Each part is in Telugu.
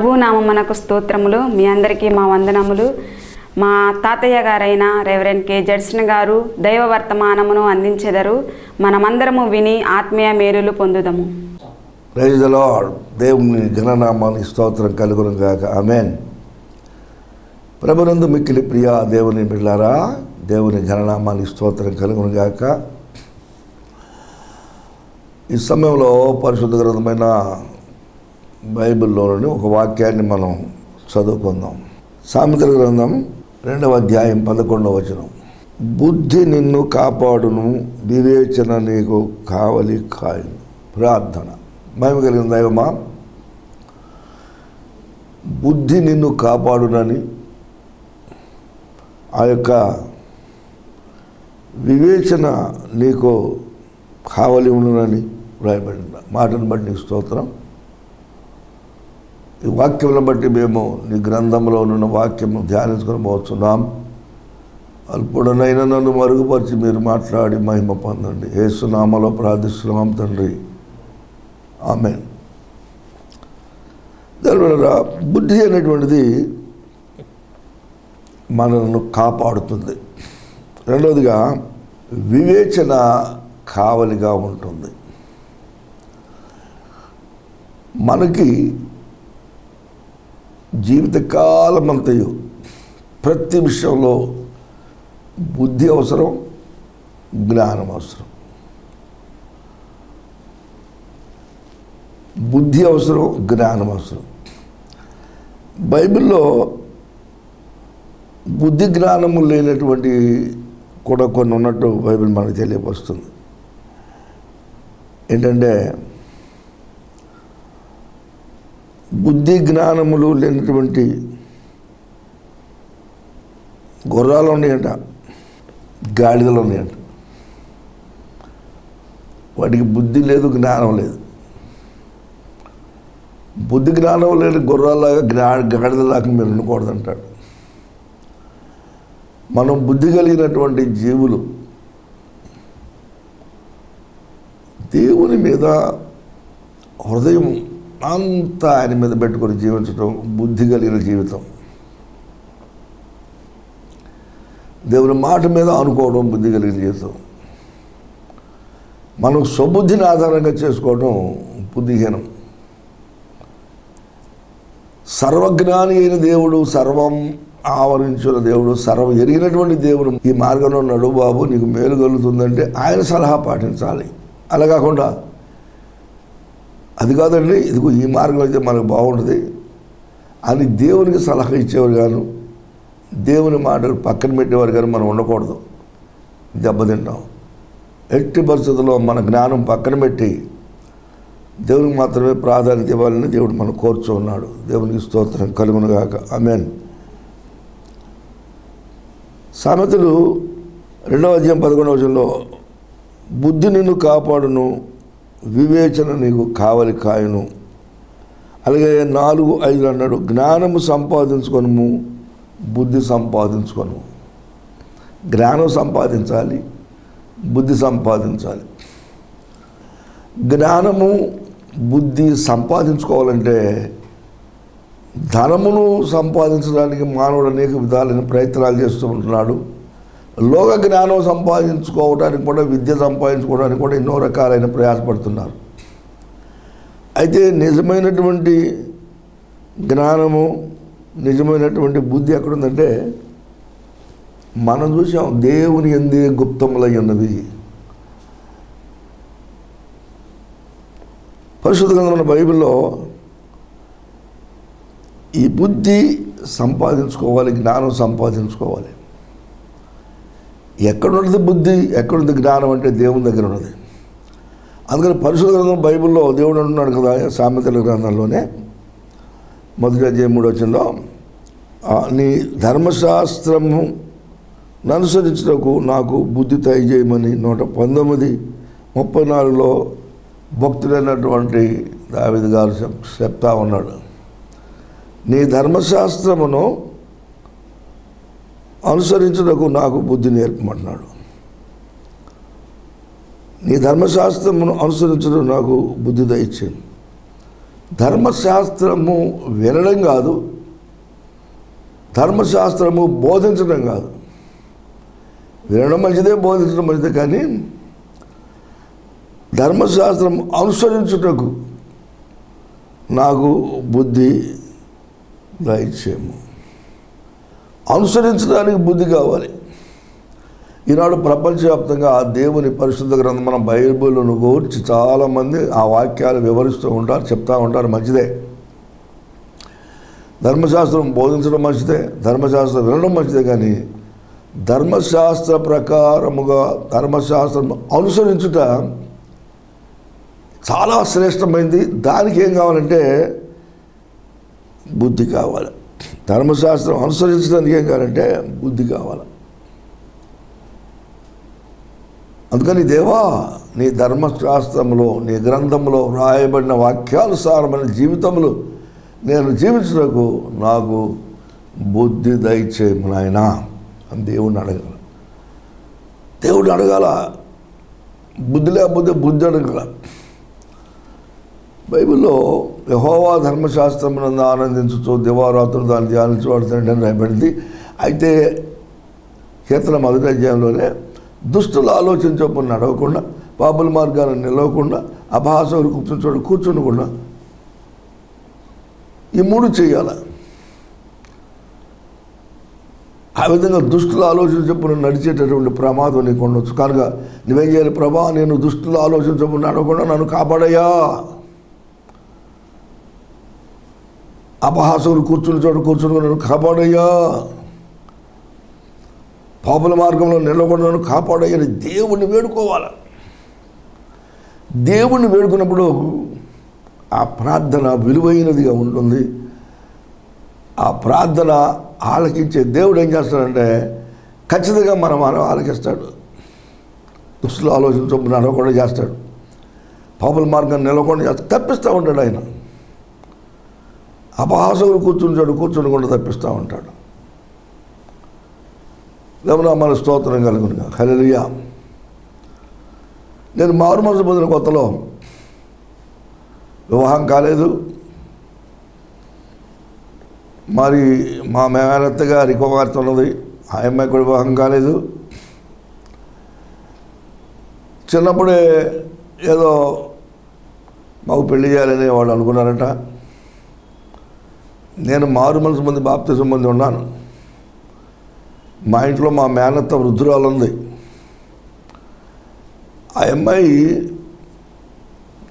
ప్రభు నామమునకు స్తోత్రములు. మీ అందరికీ మా వందనములు. మా తాతయ్య గారైన రెవరెండ్ కె జడ్సన్ గారు దైవ వర్తమానమును అందించెదరు. మనమందరము విని ఆత్మీయ మేలులు పొందుదము. Praise the lord. దేవుని ఘననామానికి స్తోత్రం కలుగును గాక. ఆమేన్. ప్రభునందు మిక్కిలి ప్రియ దేవుని బిడ్డలారా, దేవుని ఘననామానికి స్తోత్రం కలుగును గాక. ఈ సమయంలో పరిశుద్ధ గ్రంథమైన బైబిల్లోని ఒక వాక్యాన్ని మనం చదువుకుందాం. సామెతల గ్రంథం 2వ అధ్యాయం 11వ వచనం. బుద్ధి నిన్ను కాపాడును, వివేచన నీకు కావలి కాయును. ప్రార్థన. మహిమ కలిగిన దైవమా, బుద్ధి నిన్ను కాపాడునని, ఆ యొక్క వివేచన నీకు కావలి ఉండునని రాయబడిన మాటను బట్టి నీకు స్తోత్రం. ఈ వాక్యములను బట్టి మేము నీ గ్రంథంలో ఉన్న వాక్యము ధ్యానించుకొని పోతున్నాం. అల్పుడనైనా నన్ను మరుగుపరిచి మీరు మాట్లాడి మహిమ పొందండి. యేసు నామములో ప్రార్థిస్తున్నాం తండ్రి. ఆమేన్. దానివల్ల బుద్ధి అనేటువంటిది మనల్ని కాపాడుతుంది. రెండవదిగా వివేచన కావలిగా ఉంటుంది. మనకి జీవితకాలమంతయు ప్రతి విషయంలో బుద్ధి అవసరం, జ్ఞానం అవసరం. బుద్ధి అవసరం, జ్ఞానం అవసరం. బైబిల్లో బుద్ధి జ్ఞానము లేనటువంటి కూడా కొన్ని ఉన్నట్టు బైబిల్ మనకు తెలియపరుస్తుంది. ఏంటంటే బుద్ధి జ్ఞానములు లేనటువంటి గుర్రాలు ఉన్నాయంట, గాడిదలు ఉన్నాయంట. వాటికి బుద్ధి లేదు, జ్ఞానం లేదు. బుద్ధి జ్ఞానం లేని గుర్రాలాగా గాడిదలాగా మీరు ఉండకూడదంటాడు. మనం బుద్ధి కలిగినటువంటి జీవులు దేవుని మీద హృదయం అంతా ఆయన మీద పెట్టుకొని జీవించడం బుద్ధి కలిగిన జీవితం. దేవుని మాట మీద అనుకోవడం బుద్ధి కలిగిన జీవితం. మనం స్వబుద్ధిని ఆధారంగా చేసుకోవడం బుద్ధిహీనం. సర్వజ్ఞాని అయిన దేవుడు, సర్వం ఆవరించిన దేవుడు, సర్వం ఎరిగినటువంటి దేవుడు ఈ మార్గంలో నడు బాబు, నీకు మేలు కలుగుతుందంటే ఆయన సలహా పాటించాలి. అలా కాకుండా అది కాదండి, ఇదిగో ఈ మార్గం అయితే మనకు బాగుంటుంది అని దేవునికి సలహా ఇచ్చేవారు గాను, దేవుని మాటలు పక్కన పెట్టేవారు కానీ మనం ఉండకూడదు. దెబ్బతింటాం. ఎట్టి పరిస్థితుల్లో మన జ్ఞానం పక్కన పెట్టి దేవునికి మాత్రమే ప్రాధాన్యత ఇవ్వాలని దేవుడు మనం కోరుచున్నాడు. దేవునికి స్తోత్రం కలుగును గాక. ఆమేన్. సామెతలు 2వ అధ్యాయం 11వ వచనంలో బుద్ధి నిన్ను కాపాడును, వివేచన నీకు కావలి కాయును. అలాగే 4:5 అన్నాడు, జ్ఞానము సంపాదించుకొనుము, బుద్ధి సంపాదించుకొను. జ్ఞానం సంపాదించాలి, బుద్ధి సంపాదించాలి. జ్ఞానము బుద్ధి సంపాదించుకోవాలంటే ధనమును సంపాదించడానికి మానవుడు అనేక విధాలైన ప్రయత్నాలు చేస్తూ ఉంటున్నాడు. లోక జ్ఞానం సంపాదించుకోవడానికి కూడా, విద్య సంపాదించుకోవడానికి కూడా ఎన్నో రకాలైన ప్రయాసపడుతున్నారు. అయితే నిజమైనటువంటి జ్ఞానము, నిజమైనటువంటి బుద్ధి ఎక్కడుందంటే మనం చూసాం, దేవుని యందే గుప్తములై ఉన్నవి. పరిశుద్ధ గ్రంథమైన బైబిల్లో ఈ బుద్ధి సంపాదించుకోవాలి, జ్ఞానం సంపాదించుకోవాలి. ఎక్కడున్నది బుద్ధి, ఎక్కడుంది జ్ఞానం అంటే దేవుని దగ్గర ఉన్నది. అందుకని పరిశుద్ధ గ్రంథం బైబిల్లో దేవుడు అంటున్నాడు కదా, సామెతల గ్రంథంలోనే 1వ అధ్యాయం 3వ వచనంలో, నీ ధర్మశాస్త్రము అనుసరించుటకు నాకు బుద్ధి దయచేయమని 119:34లో భక్తుడైనటువంటి దావీదు గారు చెప్తా ఉన్నాడు. నీ ధర్మశాస్త్రమును అనుసరించుటకు నాకు బుద్ధి నేర్పమంటున్నాడు. నీ ధర్మశాస్త్రమును అనుసరించడం నాకు బుద్ధి దయచేయండి. ధర్మశాస్త్రము వినడం కాదు, ధర్మశాస్త్రము బోధించడం కాదు. వినడం మంచిదే, బోధించడం మంచిదే, కానీ ధర్మశాస్త్రం అనుసరించుటకు నాకు బుద్ధి దయచేయము. అనుసరించడానికి బుద్ధి కావాలి. ఈనాడు ప్రపంచవ్యాప్తంగా ఆ దేవుని పరిశుద్ధ గ్రంథం మన బైబిల్ను గూర్చి చాలామంది ఆ వాక్యాలు వివరిస్తూ ఉంటారు, చెప్తూ ఉంటారు. మంచిదే, ధర్మశాస్త్రం బోధించడం మంచిదే, ధర్మశాస్త్రం వినడం మంచిదే, కానీ ధర్మశాస్త్ర ప్రకారముగా ధర్మశాస్త్రం అనుసరించుట చాలా శ్రేష్టమైంది. దానికి ఏం కావాలంటే బుద్ధి కావాలి. ధర్మశాస్త్రం అనుసరించడానికి ఏం కావాలంటే బుద్ధి కావాలి. అందుకని దేవా, నీ ధర్మశాస్త్రంలో, నీ గ్రంథంలో వ్రాయబడిన వాక్యానుసారమైన జీవితంలో నేను జీవించడానికి నాకు బుద్ధి దయచేయము నాయనా అని దేవుడిని అడగాల. దేవుడిని అడగాల. బుద్ధి లేకపోతే బుద్ధి అడగాల. బైబిల్లో యెహోవా ధర్మశాస్త్రమునందు ఆనందించుతూ దివారాత్రులు దాన్ని ధ్యానించబడుతుంది అని రాయబడింది. అయితే కీర్తన 1వ అధ్యాయంలోనే దుష్టులు ఆలోచించకుండా నడవకుండా, పాపుల మార్గాన్ని నిలవకుండా, అపహాసకులు కూర్చుని కూర్చునకుండా ఈ 3 చేయాలి. ఆ విధంగా దుష్టుల ఆలోచించకుండా నడిచేటటువంటి ప్రమాదం నీకు ఉండొచ్చు. కనుక నువ్వేం చేయాలి? ప్రభా, నేను దుష్టులు ఆలోచించకుండా నడవకుండా నన్ను కాపాడయ్యా. అపహాసకులు కూర్చుని నన్ను కాపాడయ్యా. పాపుల మార్గంలో నిలవకుండా నన్ను కాపాడయ్యని దేవుణ్ణి వేడుకోవాలి. దేవుణ్ణి వేడుకున్నప్పుడు ఆ ప్రార్థన విలువైనదిగా ఉంటుంది. ఆ ప్రార్థన ఆలకించే దేవుడు ఏం చేస్తాడంటే ఖచ్చితంగా మనం ఆలకిస్తాడు. దుస్తులు ఆలోచించకుండా నడవకుండా చేస్తాడు. పాపుల మార్గాన్ని నిలవకుండా చేస్తాడు, తప్పిస్తూ ఉంటాడు. ఆయన అపహాసకులు కూర్చుని తప్పిస్తూ ఉంటాడు. లేవనా మన స్తోత్రం కలుగునుగా. హల్లెలూయా. నేను మారు మనసు పొందిన కొత్తలో వివాహం కాలేదు. మరి మా మేనత్త గారి కుమార్తె ఉన్నది, ఆ అమ్మాయి కూడా వివాహం కాలేదు. చిన్నప్పుడే ఏదో మాకు పెళ్లి చేయాలని వాళ్ళు అనుకున్నారట. నేను మారు మనసు పొంది బాప్తిజం పొంది ఉన్నాను. మా ఇంట్లో మా మేనత్త వృద్ధురాలు ఉంది. ఆ అమ్మాయి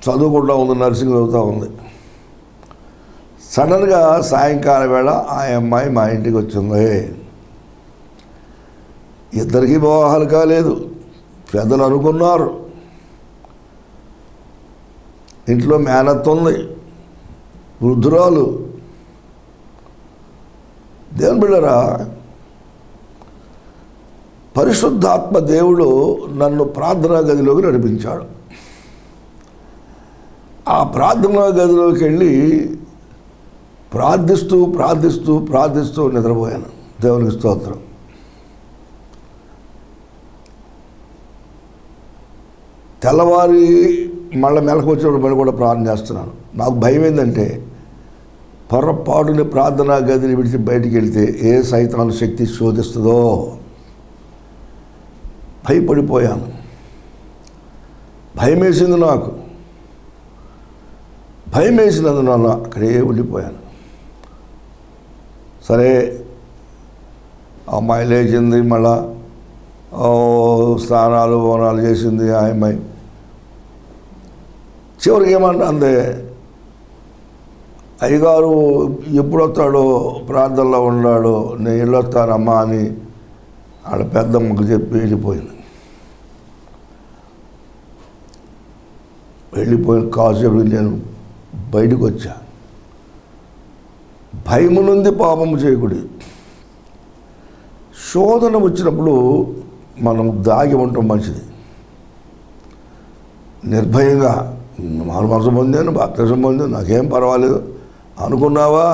చదువుకుంటూ ఉంది, నర్సింగ్ చదువుతూ ఉంది. సడన్గా సాయంకాలం వేళ ఆ అమ్మాయి మా ఇంటికి వచ్చింది. ఇద్దరికీ వివాహాలు కాలేదు, పెద్దలు అనుకున్నారు. ఇంట్లో మేనత్త ఉంది, వృద్ధురాలు. దేవుని బిడ్డరా, పరిశుద్ధాత్మ దేవుడు నన్ను ప్రార్థనా గదిలోకి నడిపించాడు. ఆ ప్రార్థనా గదిలోకి వెళ్ళి ప్రార్థిస్తూ నిద్రపోయాను. దేవునికి స్తోత్రం. తెల్లవారి మళ్ళీ మెలకు వచ్చినప్పుడు మళ్ళీ కూడా ప్రార్థన చేస్తున్నాను. నాకు భయం ఏంటంటే పొరపాటుని ప్రార్థనా గదిని విడిచి బయటికి వెళ్తే ఏ సైతాను శక్తి శోధిస్తుందో భయపడిపోయాను. భయం వేసింది నాకు. భయం వేసినందువల్ల అక్కడే ఉండిపోయాను. సరే, అమ్మాయి లేచింది, మళ్ళా స్నానాలు బోనాలు చేసింది ఆ అమ్మాయి. చివరికి ఏమంటా అందే, అయ్యగారు ఎప్పుడు వస్తాడో ప్రార్థనలో ఉన్నాడో, నేను వెళ్ళొస్తానమ్మా అని ఆడ పెద్దమ్మకు చెప్పి వెళ్ళిపోయింది. వెళ్ళిపోయిన కాసేపు నేను బయటకు వచ్చా. భయము నుండి పాపము చేయకూడదు. శోధన వచ్చినప్పుడు మనం దాగి ఉండటం మంచిది. నిర్భయంగా మారు మనసు పొందాను, బాప్తిజం పొందాను, నాకేం పర్వాలేదు అనుకున్నావా,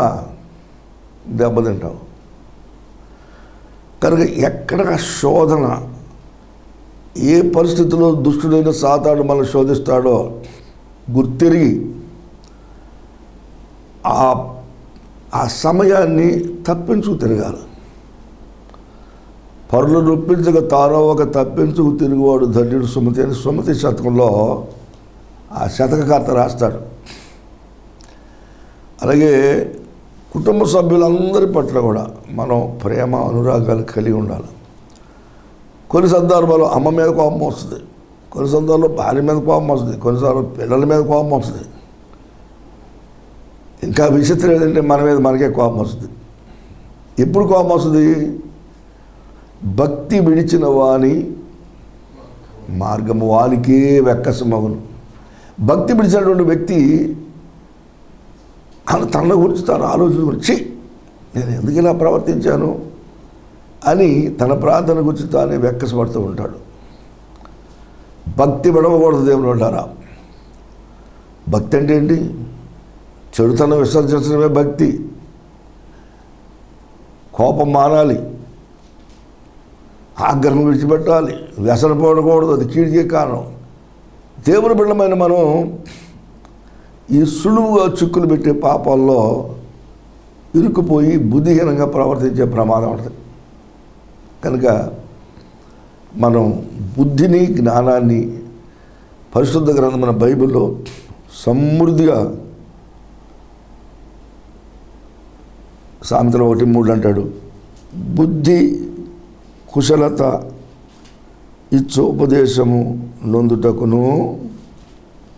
దెబ్బతింటావు. కనుక ఎక్కడ శోధన, ఏ పరిస్థితిలో దుష్టుడైన సాతాను మనం శోధిస్తాడో గుర్తిరిగి ఆ సమయాన్ని తప్పించుకు తిరగాలి. పరులు నొప్పించక తానో ఒక తప్పించుకు తిరుగువాడు ధన్యుడు సుమతి అని సుమతి శతకంలో ఆ శతకకర్త రాస్తాడు. అలాగే కుటుంబ సభ్యులందరి పట్ల కూడా మనం ప్రేమ అనురాగాలు కలిగి ఉండాలి. కొన్ని సందర్భాల్లో అమ్మ మీద కోపం వస్తుంది, కొన్ని సందర్భాల్లో భార్య మీద కోపం వస్తుంది, కొన్నిసార్లు పిల్లల మీద కోపం వస్తుంది. ఇంకా విచిత్రం ఏంటంటే మన మీద మనకే కోపం వస్తుంది. ఎప్పుడు కోపం వస్తుంది? భక్తి విడిచిన వాని మార్గము వానికే వెక్కసమగును. భక్తి విడిచినటువంటి వ్యక్తి తన గురించి తాను ఆలోచించి నేను ఎందుకు ఇలా ప్రవర్తించాను అని తన ప్రార్థన గురించి తానే వెక్కసపడుతూ ఉంటాడు. భక్తి విడవకూడదు దేవుని అంటారా. భక్తి అంటే ఏంటి? చెడుతనం విసర్జించడమే భక్తి. కోపం మానాలి, ఆగ్రహం విడిచిపెట్టాలి, వ్యసన పడకూడదు, అది కీడికే కారణం. దేవుని బిడ్డమైన మనం ఈ సులువుగా చిక్కులు పెట్టే పాపాల్లో ఇరుక్కుపోయి బుద్ధిహీనంగా ప్రవర్తించే ప్రమాదం ఉంటుంది. కనుక మనం బుద్ధిని జ్ఞానాన్ని పరిశుద్ధ గ్రంథమైన బైబిల్లో సమృద్ధిగా సామెతలు 1:3 అంటాడు, బుద్ధి కుశలత ఇచ్చు ఉపదేశము నొందుటకును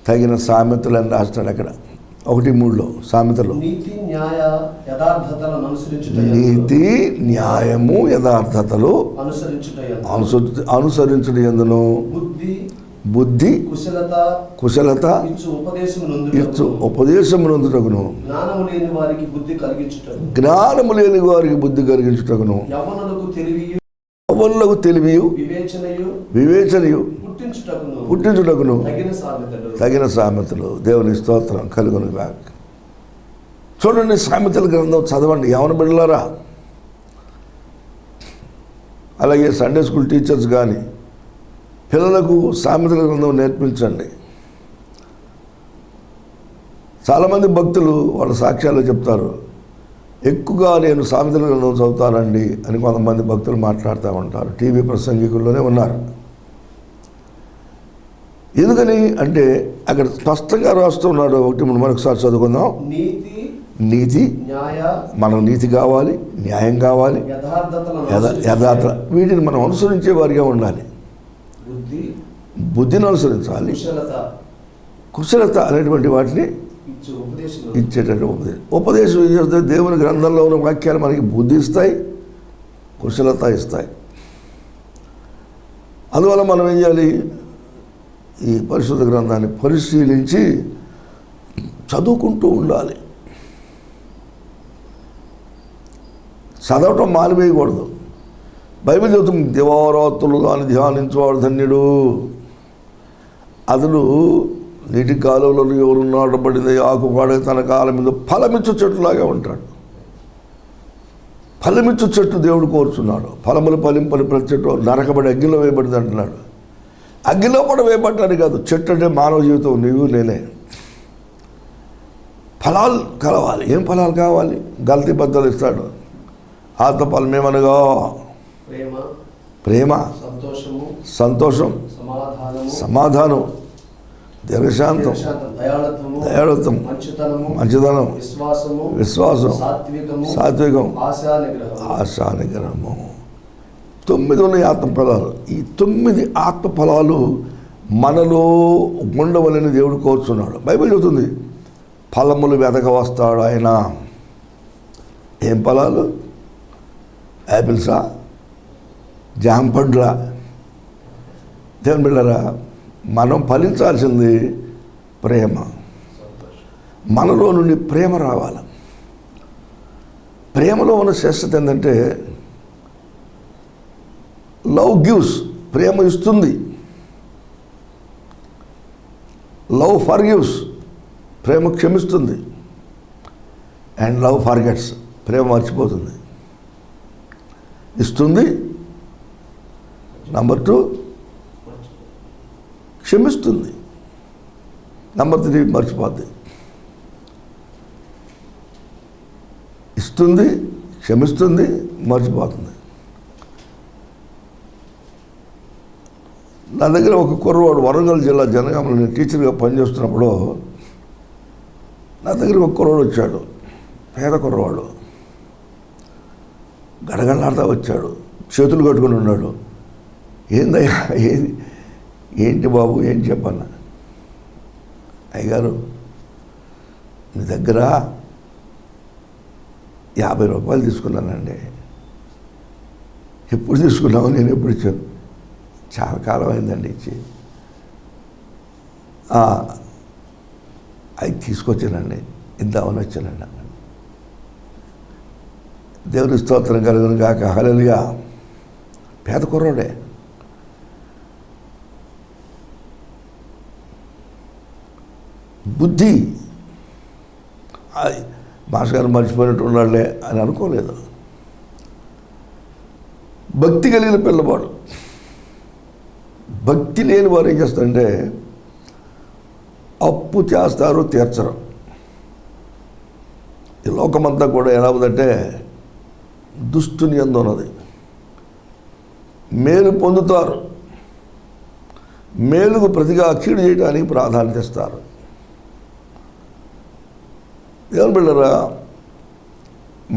తగిన సామెతలని రాస్తాడు అక్కడ 1:3 సామెతలో. నీతి న్యాయము యథార్థతలు అనుసరించుట యందును బుద్ధి కుశలత ఇచ్చు ఉపదేశము నొందుటకును జ్ఞానము లేని వారికి బుద్ధి కలిగించుటకును యవ్వనులకు తెలివియు వివేచనయు పుట్టించుటకును తగిన సామెతలు. దేవుని స్తోత్రం కలుగును గాక. చూడండి, సామెతల గ్రంథం చదవండి యవన బిడ్డలారా. అలాగే సండే స్కూల్ టీచర్స్ కానీ పిల్లలకు సామెతల గ్రంథం నేర్పించండి. చాలామంది భక్తులు వాళ్ళ సాక్ష్యాలు చెప్తారు, ఎక్కువగా నేను సామెతల గ్రంథం చదువుతానండి అని కొంతమంది భక్తులు మాట్లాడుతూ ఉంటారు. టీవీ ప్రసంగికుల్లోనే ఉన్నారు. ఎందుకని అంటే అక్కడ స్పష్టంగా రాస్తున్నాడు. మరొకసారి చదువుకుందాం. నీతి, మనం నీతి కావాలి, న్యాయం కావాలి, యథార్థ, వీటిని మనం అనుసరించే వారిగా ఉండాలి. బుద్ధిని అనుసరించాలి, కుశలత అనేటువంటి వాటిని ఇచ్చేటటువంటి ఉపదేశం చేస్తే దేవుని గ్రంథంలో ఉన్న వాక్యాలు మనకి బుద్ధి ఇస్తాయి, కుశలత ఇస్తాయి. అందువల్ల మనం ఏం చేయాలి? ఈ పరిశుద్ధ గ్రంథాన్ని పరిశీలించి చదువుకుంటూ ఉండాలి. చదవటం మానివేయకూడదు. బైబిల్ చెబుతుంది, దివారాత్రులు దాన్ని ధ్యానించేవాడు ధన్యుడు. అతడు నీటి కాలువలలో ఎవరు నాటబడింది ఆకుపాడే తన కాలం మీద ఫలమిచ్చు చెట్టులాగా ఉంటాడు. ఫలమిచ్చు చెట్టు దేవుడు కోరుచున్నాడు. ఫలములు ఫలింపని ప్రతి చెట్టు నరకబడి అగ్గిలో వేయబడింది అంటున్నాడు. అగ్గిలో కూడా వేయబడ్డాడు కాదు, చెట్టు అంటే మానవ జీవితం, నీవు నేనే. ఫలాలు కలవాలి. ఏం ఫలాలు కావాలి? గల్తీ బద్దలు ఇస్తాడు. ఆత్మఫలం ఏమనగా ప్రేమ, సంతోషం, సమాధానం, దీర్ఘశాంతం, దయాళత్వం, మంచితనం, విశ్వాసం, సాత్వికం, ఆశానిగ్రహము. 9 ఉన్నాయి ఆత్మఫలాలు. ఈ 9 ఆత్మఫలాలు మనలో ఉండవలని దేవుడు కోరుచున్నాడు. బైబిల్ చెబుతుంది, ఫలములు వెతక వస్తాడు ఆయన. ఏం ఫలాలు? యాపిల్సా, జామ పండ్లా? దేవుని బిడ్డలారా, మనం ఫలించాల్సింది ప్రేమ. మనలో నుండి ప్రేమ రావాలి. ప్రేమలో ఉన్న శ్రేష్టత ఏంటంటే లవ్ గివ్స్, ప్రేమ ఇస్తుంది. లవ్ ఫర్గివ్స్, ప్రేమ క్షమిస్తుంది. అండ్ లవ్ ఫర్గెట్స్, ప్రేమ మర్చిపోతుంది. ఇస్తుంది. నంబర్ 2 క్షమిస్తుంది. నంబర్ 3 మర్చిపోద్ది. ఇస్తుంది, క్షమిస్తుంది, మర్చిపోతుంది. నా దగ్గర ఒక కుర్రవాడు వరంగల్ జిల్లా జనగామలో నేను టీచర్గా పనిచేస్తున్నప్పుడు నా దగ్గర ఒక కుర్రవాడు వచ్చాడు, పేద కుర్రవాడు. గడగడలాడుతూ వచ్చాడు, చేతులు కట్టుకుని ఉన్నాడు. ఏందయ్యా, ఏంటి బాబు, ఏం చెప్పన్నా? అయ్యగారు, మీ దగ్గర 50 రూపాయలు తీసుకున్నానండి. ఎప్పుడు తీసుకున్నావు? నేను ఎప్పుడు ఇచ్చాను? చాలా కాలం అయిందండి ఇచ్చి. అవి తీసుకొచ్చానండి, ఇద్దామని వచ్చానండి. దేవుని స్తోత్రం కలుగును గాక. హల్లెలూయా. పేద కుర్రోడే. బుద్ధి మాస్టర్ గారు మర్చిపోయినట్టు ఉన్నాడులే అని అనుకోలేదు. భక్తి కలిగిన పిల్లవాడు. భక్తి లేని వారు ఏం చేస్తారంటే అప్పు చేస్తారు, తీర్చరు. ఈ లోకమంతా కూడా ఎలా ఉందంటే దుష్టుని యందు ఉన్నది. మేలు పొందుతారు, మేలుకు ప్రతిగా కీడు చేయడానికి ప్రాధాన్యత ఇస్తారు. దేవుని బిడ్డలారా,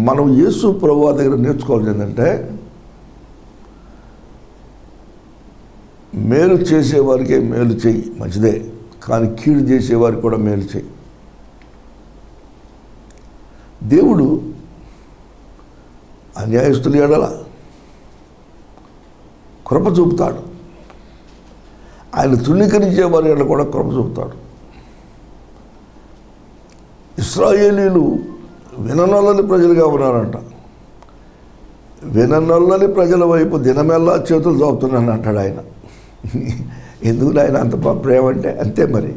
మనం యేసు ప్రభువు దగ్గర నేర్చుకోవాల్సింది ఏంటంటే మేలు చేసేవారికే మేలు చెయ్యి, మంచిదే. కానీ కీడు చేసేవారికి కూడా మేలు చెయ్యి. దేవుడు అన్యాయస్తులు ఎడల కృప చూపుతాడు, ఆయన తృణీకరించే వారి ఎడల కూడా కృప చూపుతాడు. ఇశ్రాయేలీలు విననొల్లని ప్రజలుగా ఉన్నారంట. విననొల్లని ప్రజల వైపు దినమెల్లా చేతులు చాపుతున్నాను అంటాడు ఆయన. ఎందుకు ఆయన అంత ప్రేమ అంటే అంతే. మరి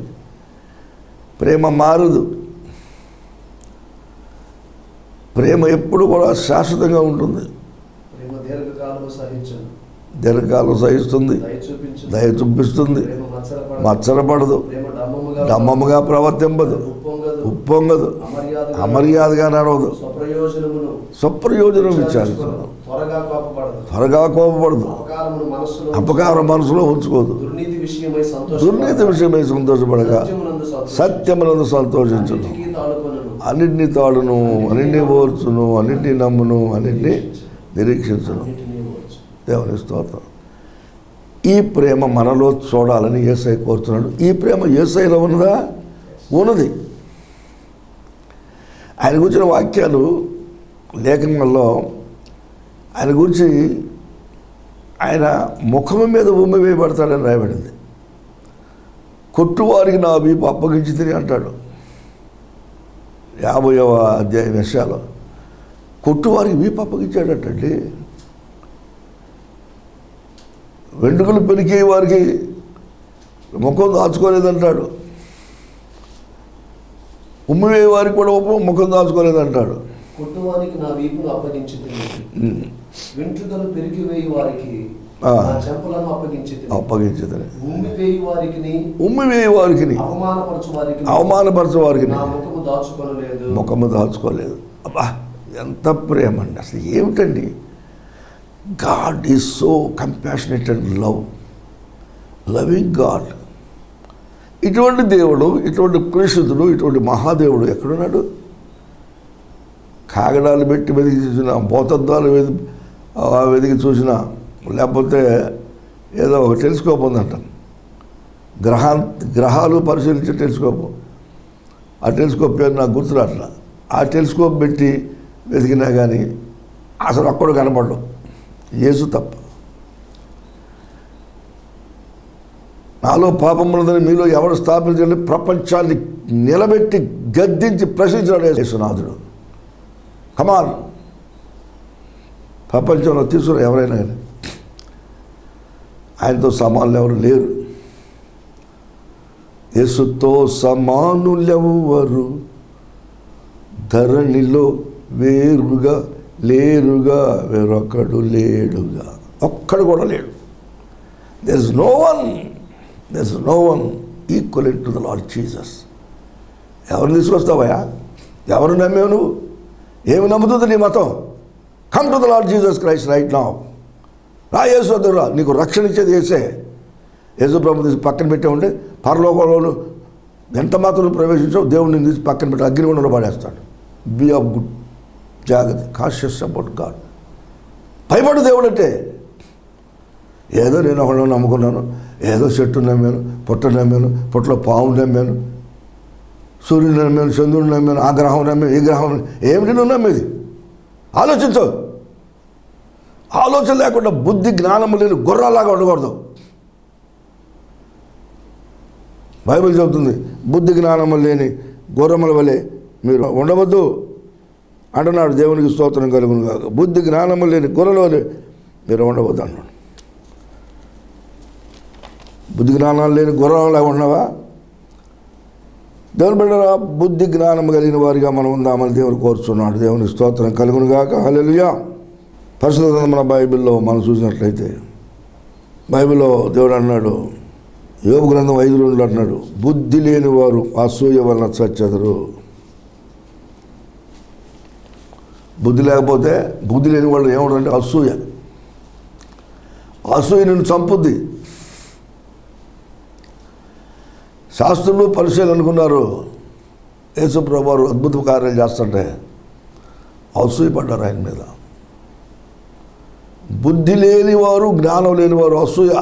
ప్రేమ మారదు. ప్రేమ ఎప్పుడు కూడా శాశ్వతంగా ఉంటుంది. దీర్ఘకాలం సహిస్తుంది, దయ చూపిస్తుంది, మత్సరపడదు, డమ్మముగా ప్రవర్తింపదు, ఉప్పొంగదు, అమర్యాదగా నడవదు, స్వప్రయోజనం విచారించదు, త్వరగా కోపపడదు, అపకారం మనసులో ఉంచుకోదు, దుర్నీతి విషయమై సంతోషపడగా సత్యమునందు సంతోషించును, అన్నింటినీ తాడును, అన్నింటినీ ఓర్చును, అన్నింటినీ నమ్మును, అన్నింటినీ నిరీక్షించును. దేవుని స్తోత్రం. ఈ ప్రేమ మనలో చూడాలని యేసయ్య కోరుతున్నాడు. ఈ ప్రేమ యేసయ్యలో ఉన్నదా? ఉన్నది. ఆయన గురించిన వాక్యాలు లేఖనంలో ఆయన గురించి ఆయన ముఖము మీద ఉమ్మి వేయబడతాడని రాయబడింది. కొట్టువారికి నా వీపు అప్పగించి తిని అంటాడు 50వ అధ్యాయం విషయాలు. కొట్టువారికి వీపు అప్పగించాడటండి. వెంట్రుకలు పెరిగే వారికి ముఖం దాచుకోలేదంటాడు. ఉమ్మివే వారికి కూడా ముఖం దాచుకోలేదంటాడు. కొట్టువారికి నా వీపును అప్పగించితిని, వెంట్రుకలు పెరిగివేయి వారికి చెంపలను అప్పగించితిని, ఉమ్మివేయి వారికి అవమానపరచు వారికి ముఖము దాచుకోలేదు. అబ్బా, ఎంత ప్రేమ అండి! అసలు ఏమిటండి? God is so compassionate and loving God. ఇటువంటి దేవుడు, ఇటువంటి పరిశుద్ధుడు, ఇటువంటి మహాదేవుడు ఎక్కడున్నాడు? కాగడాలు పెట్టి వెతికి చూసినా, భూతద్దాలు వెతికి చూసినా, లేకపోతే ఏదో ఒక టెలిస్కోప్ ఉందంట, గ్రహాలు పరిశీలించే టెలిస్కోప్. ఆ టెలిస్కోప్ పేరు నాకు గుర్తురాట్లా. ఆ టెలిస్కోప్ పెట్టి వెతికినా కానీ అసలు అక్కడ కనపడడం యేసు తప్ప. నాలో పాపమున్నదని మీలో ఎవరు స్థాపించండి, ప్రపంచాన్ని నిలబెట్టి గద్దించి ప్రశ్నించాడు యేసునాథుడు. కమాన్, ప్రపంచంలో తీసుకుని ఎవరైనా కానీ ఆయనతో సమానులు ఎవరు లేరు. యేసుతో సమానులెవ్వరు ధరణిలో వేరుగా లేరుగా, వేరొకడు లేడుగా, ఒక్కడు కూడా లేడు. There is no one equivalent to the Lord Jesus. ఎవరిని తీసుకొస్తావయ్యా? ఎవరు నమ్మేవు నువ్వు? ఏమి నమ్ముతుంది నీ మతం? Come to the Lord Jesus Christ right now. రా యేసు వద్దకు రా. నీకు రక్షణ ఇచ్చేది యేసే. యేసు ప్రభు తీసి పక్కన పెట్టే ఉంటే పరలోకంలో ఎంత మాత్రం ప్రవేశించావు దేవుడిని తీసి పక్కన పెట్టి అగ్నిగుండంలో పడేస్తాడు. బీ ఆఫ్ గుడ్, జాగ్రత్త, కాషియస్ అబౌట్ గాడ్. భయపడు దేవుడు అంటే. ఏదో నేను ఒకళ్ళు నమ్ముకున్నాను, ఏదో చెట్టు నమ్మాను, పుట్ట నమ్మాను, పుట్టలో పాము నమ్మాను, సూర్యుడు నమ్మాను, చంద్రుడు నమ్మాను, ఆ గ్రహం నమ్మాను, ఈ గ్రహం ఏమిటి నువ్వు నమ్మేది? ఆలోచించు. ఆలోచన లేకుండా బుద్ధి జ్ఞానము లేని గుర్రాలాగా ఉండకూడదు. బైబిల్ చెబుతుంది బుద్ధి జ్ఞానము లేని గుర్రముల వలె మీరు ఉండవద్దు అంటున్నాడు. దేవునికి స్తోత్రం కలుగును కాక. బుద్ధి జ్ఞానము లేని గొర్రెల వలె మీరు ఉండవద్దు అన్నాడు. బుద్ధి జ్ఞానాలు లేని గుర్రంలా ఉన్నావా? దేవుని బిడ్డరా, బుద్ధి జ్ఞానం కలిగిన వారిగా మనం ఉందామని దేవుడు కోరుచున్నాడు. దేవుని స్తోత్రం కలుగును గాక. హల్లెలూయా. పరిశుద్ధ మన బైబిల్లో మనం చూసినట్లయితే బైబిల్లో దేవుడు అన్నాడు, యోబు గ్రంథం 5:2 అంటున్నాడు, బుద్ధి లేని వారు అసూయ వలన చచ్చెదరు. బుద్ధి లేకపోతే బుద్ధి లేని వాళ్ళు ఏమంటారంటే అసూయ. అసూయ నిన్ను చంపుద్ది. శాస్త్రులు పరిశీలన అనుకున్నారు యేసు ప్రభువారు అద్భుత కార్యాలు చేస్తుంటే అసూయ పడ్డారు ఆయన మీద. బుద్ధి లేనివారు, జ్ఞానం లేనివారు అసూయ.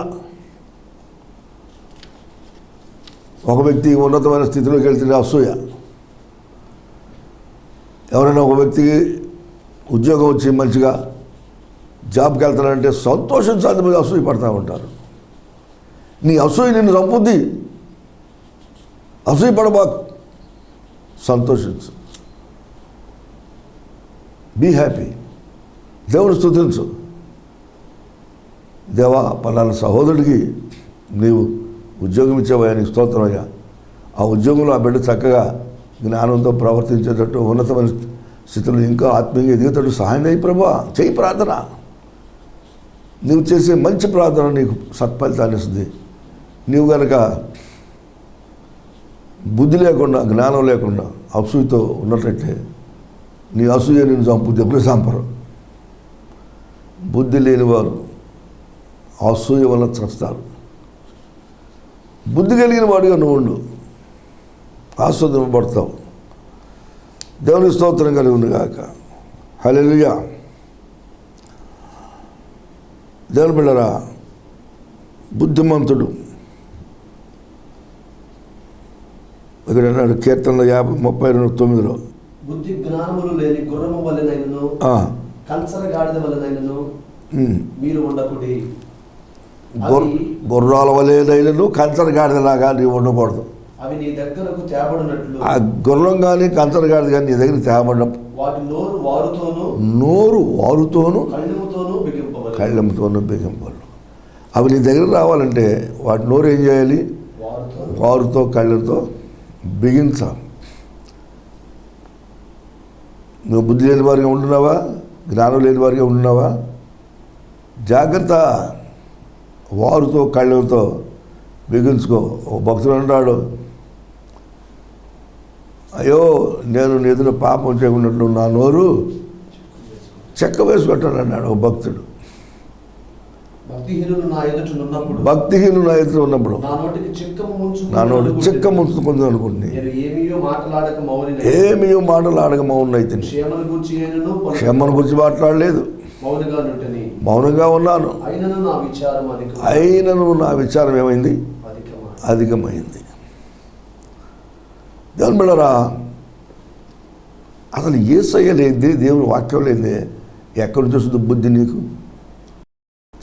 ఒక వ్యక్తి ఉన్నతమైన స్థితిలోకి వెళ్తే అసూయ. ఎవరైనా ఒక వ్యక్తికి ఉద్యోగం వచ్చి మంచిగా జాబ్కి వెళ్తారంటే సంతోషించాలి మీద అసూయ పడతా ఉంటారు. నీ అసూయ నిన్ను చంపుద్ది. అసూయ పడబాకు, సంతోషించు, బీ హ్యాపీ, దేవుని స్తుతించు. దేవా, పలానా సహోదరుడికి నీవు ఉద్యోగం ఇచ్చావయ్యా, నీకు స్తోత్రమయ్యా. ఆ ఉద్యోగంలో ఆ బిడ్డ చక్కగా జ్ఞానంతో ప్రవర్తించేటట్టు ఉన్నతమైన స్థితిలో ఇంకా ఆత్మీయంగా ఎదిగేటట్టు సహాయం అయ్యి ప్రభా, చేయి ప్రార్థన. నీవు చేసే మంచి ప్రార్థన నీకు సత్ఫలితాన్ని ఇస్తుంది. నీవు కనుక బుద్ధి లేకుండా, జ్ఞానం లేకుండా అసూయతో ఉన్నట్లయితే నీ అసూయ నేను చంపుద్ది. ఎప్పుడు చంపరు. బుద్ధి లేనివారు అసూయ వల్ల చస్తారు. బుద్ధి కలిగిన వాడిగా నువ్వు ఉండు, ఆస్వాదింపబడతావు. దేవుని స్తోత్రం కలుగును గాక. హల్లెలూయా. దేవుని బిడ్డరా, బుద్ధిమంతుడు ఇక్కడ అన్నాడు కీర్తనలో 32:9 బుద్ధి జ్ఞానములు లేని గుర్రము వలెనైనను కంచర గాడిద వలెనైనను మీరు ఉండకుడి. గుర్రాల వలెనైనను కంచర గాడిదలాగా నీవు ఉండకూడదు. అవి నీ దగ్గరకు తేబడినట్లు. ఆ గుర్రం కానీ కంచర గాడిద కానీ నీ దగ్గర తేబడిన వాటి నోరు వారుతోను కళ్ళెముతోను బిగింపలు. అవి నీ దగ్గర రావాలంటే వాటి నోరు ఏం చేయాలి? వారుతో కళ్ళతో బిగించాలి. నువ్వు బుద్ధి లేని వారిగా ఉంటున్నావా? జ్ఞానం లేని వారిగా ఉంటున్నావా? జాగ్రత్త. వారుతో కళ్ళతో బిగించుకో. ఒక భక్తుడు అంటాడు, అయ్యో నేను నీ ఎదురు పాపం చేయకున్నట్లు నా నోరు చెక్క వేసుకుంటాను అన్నాడు ఒక భక్తుడు. భక్తిహీనులు నా ఎదుట ఉన్నప్పుడు నా నోటి చిక్క ముంచుకుంది అనుకుంటుంది. ఏమీ మాటలాడక మౌనైతే క్షమను గురించి మాట్లాడలేదు, మౌనంగా ఉన్నాను. అయినను నా విచారం ఏమైంది? అధికమైంది. దేవుని బిడ్డలారా, అసలు యేసయ్య లేనిదే, దేవుని వాక్యం లేనిదే ఎక్కడి నుంచి వస్తుంది బుద్ధి నీకు?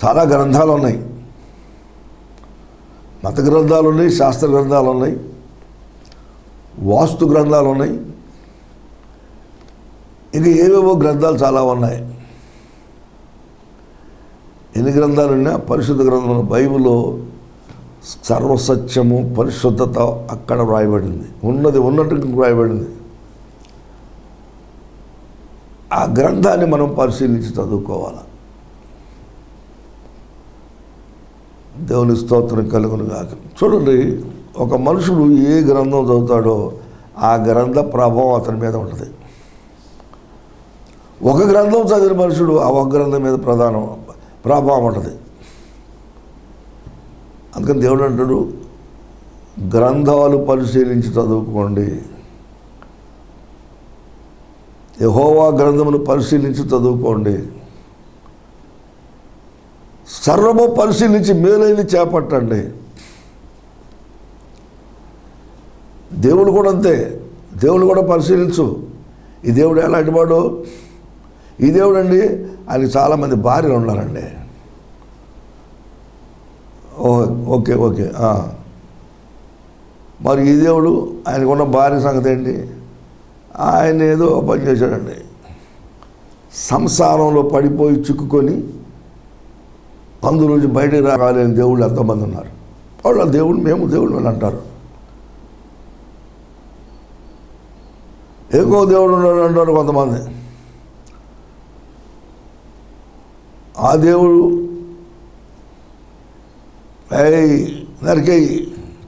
చాలా గ్రంథాలు ఉన్నాయి, మత గ్రంథాలు ఉన్నాయి, శాస్త్ర గ్రంథాలు ఉన్నాయి, వాస్తు గ్రంథాలు ఉన్నాయి, ఇంకా ఏవేవో గ్రంథాలు చాలా ఉన్నాయి. ఎన్ని గ్రంథాలు ఉన్నా పరిశుద్ధ గ్రంథం బైబిల్లో సర్వసత్యము, పరిశుద్ధత అక్కడ వ్రాయబడింది. ఉన్నది ఉన్నట్టు వ్రాయబడింది. ఆ గ్రంథాన్ని మనం పరిశీలించి చదువుకోవాలి. దేవుని స్తోత్రం కలుగును గాక. చూడండి, ఒక మనుషుడు ఏ గ్రంథం చదువుతాడో ఆ గ్రంథ ప్రభావం అతని మీద ఉంటుంది. ఒక గ్రంథం చదివిన మనుషుడు ఆ ఒక గ్రంథం మీద ప్రభావం ఉంటుంది. అందుకని దేవుడు అంటాడు, గ్రంథాలు పరిశీలించి చదువుకోండి. యెహోవా గ్రంథమును పరిశీలించి చదువుకోండి. సర్వము పరిశీలించి మేలైన చేపట్టండి. దేవుడు కూడా అంతే. దేవుడు కూడా పరిశీలించు. ఈ దేవుడు ఎలాంటి వాడు? ఈ దేవుడు అండి, ఆయనకి చాలామంది భార్యలు ఉన్నారండి. Okay okay. మరి ఈ దేవుడు ఆయనకున్న భార్య సంగతి ఏంటి? ఆయన ఏదో పని చేశాడండి, సంసారంలో పడిపోయి చిక్కుకొని అందులోంచి బయటకు రాగాలని దేవుళ్ళు ఎంతోమంది ఉన్నారు. వాళ్ళు దేవుడు, మేము దేవుడు అని అంటారు. ఏకో దేవుడు ఉన్నాడు అంటారు కొంతమంది. ఆ దేవుడు నరికేయి,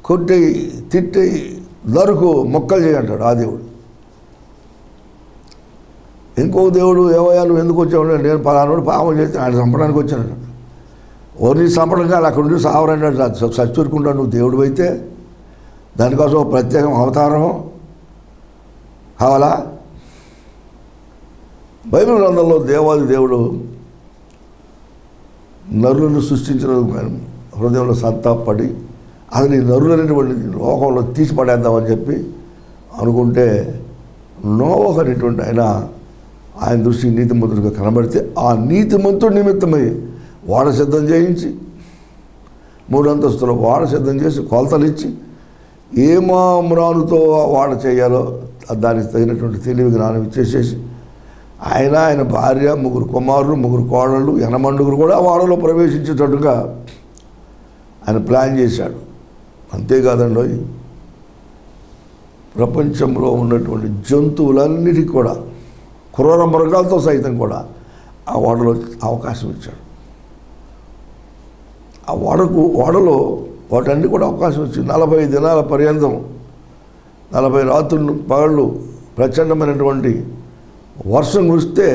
కొట్టేయి, తిట్టేయి, నరుకు, మొక్కలు చేయంటాడు ఆ దేవుడు. ఇంకో దేవుడు, ఏవయ్యా నువ్వు ఎందుకు వచ్చావు? నేను పలానోడు పాపం చేస్తే ఆయన చంపడానికి వచ్చాను. ఓన్లీ చంపడం కాదు, అక్కడ ఉండి సావరండి చచ్చూరుకుంటాడు. నువ్వు దేవుడు అయితే దానికోసం ఒక ప్రత్యేకం అవతారం కావాలా? బైబిల్ గ్రంథంలో దేవాది దేవుడు నరులను సృష్టించిన హృదయంలో సంతాపడి అసలు ఈ నరులు అనేటువంటి లోకంలో తీసిపడేద్దామని చెప్పి అనుకుంటే నోవహు అనేటువంటి ఆయన దృష్టికి నీతిమంతుడిగా కనబడితే ఆ నీతిమంతుడి నిమిత్తమై వాడ సిద్ధం చేయించి 3 అంతస్తుల వాడ సిద్ధం చేసి కొలతలు ఇచ్చి ఏ మ్రానుతో వాడ చేయాలో దానికి తగినటువంటి తెలివి జ్ఞానం ఇచ్చేసేసి ఆయన భార్య, 3 కుమారులు, 3 కోడళ్ళు, 80 కూడా వాడలో ప్రవేశించేటట్టుగా ఆయన ప్లాన్ చేశాడు. అంతేకాదండి, ప్రపంచంలో ఉన్నటువంటి జంతువులన్నిటికీ కూడా, క్రూర మృగాలతో సైతం కూడా ఆ వాడలో అవకాశం ఇచ్చాడు. ఆ వాడలో వాటన్ని కూడా అవకాశం ఇచ్చి 40 దినాల పర్యంతం 40 రాత్రులు పగళ్ళు ప్రచండమైనటువంటి వర్షం కురిస్తే,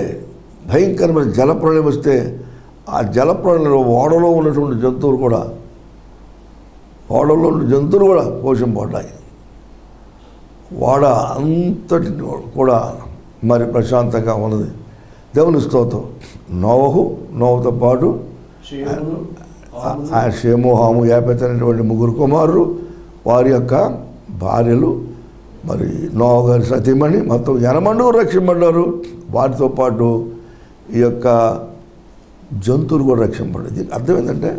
భయంకరమైన జలప్రళయం వస్తే ఆ జలప్రళయంలో ఓడలో ఉన్నటువంటి జంతువులు కూడా పోషింపబడ్డాయి. వాడ అంతటి కూడా మరి ప్రశాంతంగా ఉన్నది. దేవుని స్తోత్రం. నోవహుతో పాటు షేము, హాము, యాపెతు అనేటువంటి 3 కుమారులు, వారి యొక్క భార్యలు, మరి నోవహు గారి సతీమణి, మొత్తం 80 రక్షింపడ్డారు. వారితో పాటు ఈ యొక్క జంతువులు కూడా రక్షింపడ్డాయి. దీనికి అర్థం ఏంటంటే,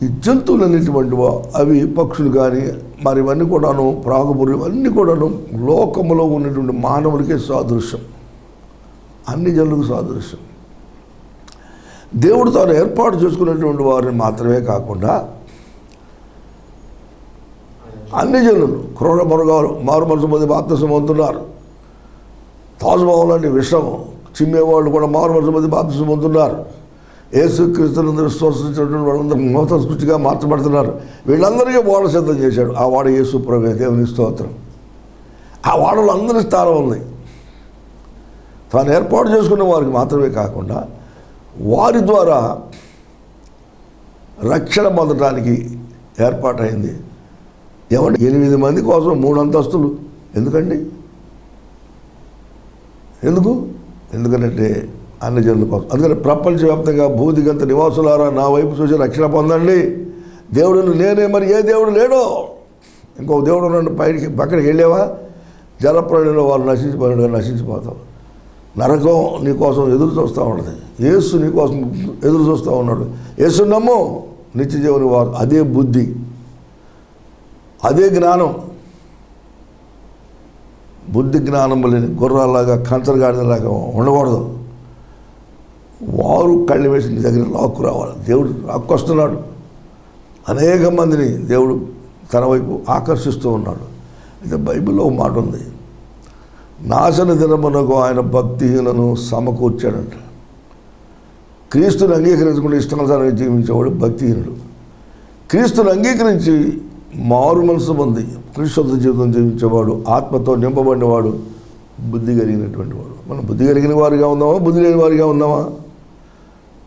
ఈ జంతువులు అనేటువంటి అవి పక్షులు కానీ మరి ఇవన్నీ కూడాను, ప్రాగుపురు, ఇవన్నీ కూడాను లోకములో ఉన్నటువంటి మానవుడికే సాదృశ్యం, అన్ని జనులకు సాదృశ్యం. దేవుడు తాను ఏర్పాటు చేసుకున్నటువంటి వారిని మాత్రమే కాకుండా అన్ని జనులు, క్రూర మృగాలు, మారు మనసు మంది బాప్తిసం పొందుతున్నారు. తాజ్మహల్ లాంటి విషం చిమ్మేవాళ్ళు కూడా మారు మనసు మంది బాప్తిసం పొందుతున్నారు. యేసుక్రీస్తునందు విశ్వసించినటువంటి వాళ్ళందరూ నూతన సృష్టిగా మార్చబడుతున్నారు. వీళ్ళందరికీ వాడ సిద్ధం చేశాడు. ఆ వాడ యేసు ప్రభువే. దేవుని స్తోత్రం. ఆ వాడలో అందరి స్థానం ఉంది. తాను ఏర్పాటు చేసుకున్న వారికి మాత్రమే కాకుండా వారి ద్వారా రక్షణ పొందడానికి ఏర్పాటైంది. ఏమంటే 8 మంది కోసం 3 అంతస్తులు ఎందుకండి? ఎందుకంటే అన్ని జనుల కోసం. అందుకని ప్రపంచవ్యాప్తంగా భూదిగంత నివాసులారా నా వైపు చూసి రక్షణ పొందండి. దేవుడును నేనే, మరి ఏ దేవుడు లేడో. ఇంకో దేవుడు నన్ను పక్కడికి వెళ్ళావా, జలప్రళయంలో వాళ్ళు నశించిపోతావు. నరకం నీ కోసం ఎదురు చూస్తూ ఉన్నది. యేసు నీ కోసం ఎదురు చూస్తూ ఉన్నాడు. యేసు నమ్ము, నిత్య జీవని వారు. అదే బుద్ధి, అదే జ్ఞానం. బుద్ధి జ్ఞానం లేని గుర్రాలాగా, కంచరగాడిలాగా ఉండకూడదు. వారు కళ్ళు వేసి నీ దగ్గర లాక్కు రావాలి. దేవుడు లాక్కొస్తున్నాడు. అనేక మందిని దేవుడు తన వైపు ఆకర్షిస్తూ ఉన్నాడు. అయితే బైబిల్లో ఒక మాట ఉంది, నాశన దినమునకు ఆయన భక్తిహీనను సమకూర్చాడంట. క్రీస్తుని అంగీకరించకుండా ఇష్టానుసారంగా జీవించేవాడు భక్తిహీనుడు. క్రీస్తుని అంగీకరించి మారు మనసు పొంది పరిశుద్ధ జీవితం జీవించేవాడు, ఆత్మతో నింపబడినవాడు, బుద్ధి కలిగినటువంటి వాడు. మనం బుద్ధి కలిగిన వారిగా ఉందామా, బుద్ధి లేని వారిగా ఉందామా?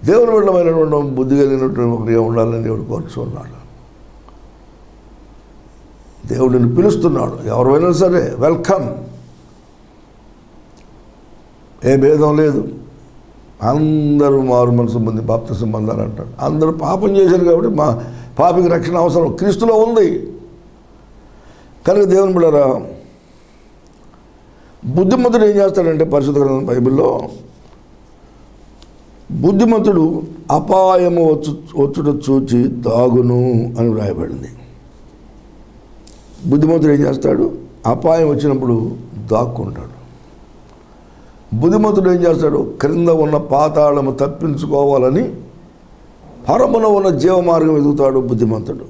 దేవుని బిడ్డమైనటువంటి బుద్ధి కలిగినటువంటి ఒకరిగా ఉండాలని దేవుడు కోరుచున్నాడు. దేవుడిని పిలుస్తున్నాడు. ఎవరైనా సరే వెల్కమ్, ఏ భేదం లేదు. అందరూ మారు మనసు పొంది బాప్తిసం పొందాలి అంటాడు. అందరూ పాపం చేశారు కాబట్టి మా పాపికి రక్షణ అవసరం క్రీస్తులో ఉంది. కనుక దేవుని బిడ్డలారా, బుద్ధిమంతుడు ఏం చేస్తాడంటే పరిశుద్ధ గ్రంథం బైబిల్లో బుద్ధిమంతుడు అపాయము వచ్చుట చూచి దాగును అని వ్రాయబడింది. బుద్ధిమంతుడు ఏం చేస్తాడు? అపాయం వచ్చినప్పుడు దాక్కుంటాడు. బుద్ధిమంతుడు ఏం చేస్తాడు? క్రింద ఉన్న పాతాళము తప్పించుకోవాలని పరమున ఉన్న జీవమార్గం ఎదుగుతాడు బుద్ధిమంతుడు.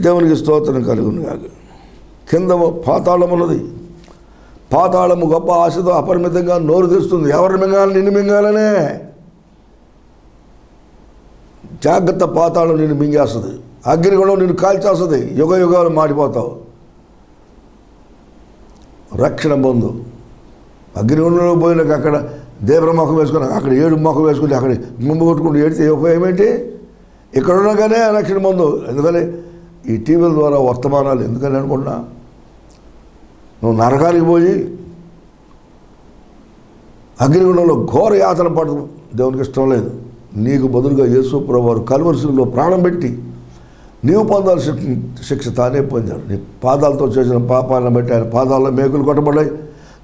దేవునికి స్తోత్రం కలుగును గాక. కింద పాతాళం ఉన్నది. పాతాళము గొప్ప ఆశతో అపరిమితంగా నోరు తెస్తుంది. ఎవరిని మింగాలి? నిన్ను మింగాలనే. జాగ్రత్త, పాతాళం నిన్ను మింగేస్తుంది. అగ్నిగుణం నిన్ను కాల్చేస్తుంది. యుగ యుగాలు మాడిపోతావు. రక్షణ పొందు. అగ్నిగుండంలో పోయినాక అక్కడ దేవర మొఖం వేసుకుని అక్కడ ఏడు మొఖం వేసుకుని అక్కడ ముందు కొట్టుకుంటూ ఏడితే ఉపయోగం ఏంటి? ఇక్కడ ఉండగానే రక్షణ పొందు. ఎందుకని ఈ టీవీల ద్వారా వర్తమానాలు ఎందుకని అనుకుంటున్నా? నువ్వు నరకానికి పోయి అగ్నిగుండంలో ఘోర యాతన పడదు దేవునికి ఇష్టం లేదు. నీకు బదులుగా యేసు ప్రభువారు కల్వరిశిలో ప్రాణం పెట్టి నీవు పొందాల్సిన శిక్ష తానే పొందాడు. నీ పాదాలతో చేసిన పాపాలను బట్టి ఆయన పాదాల్లో మేకులు కొట్టబడ్డాయి.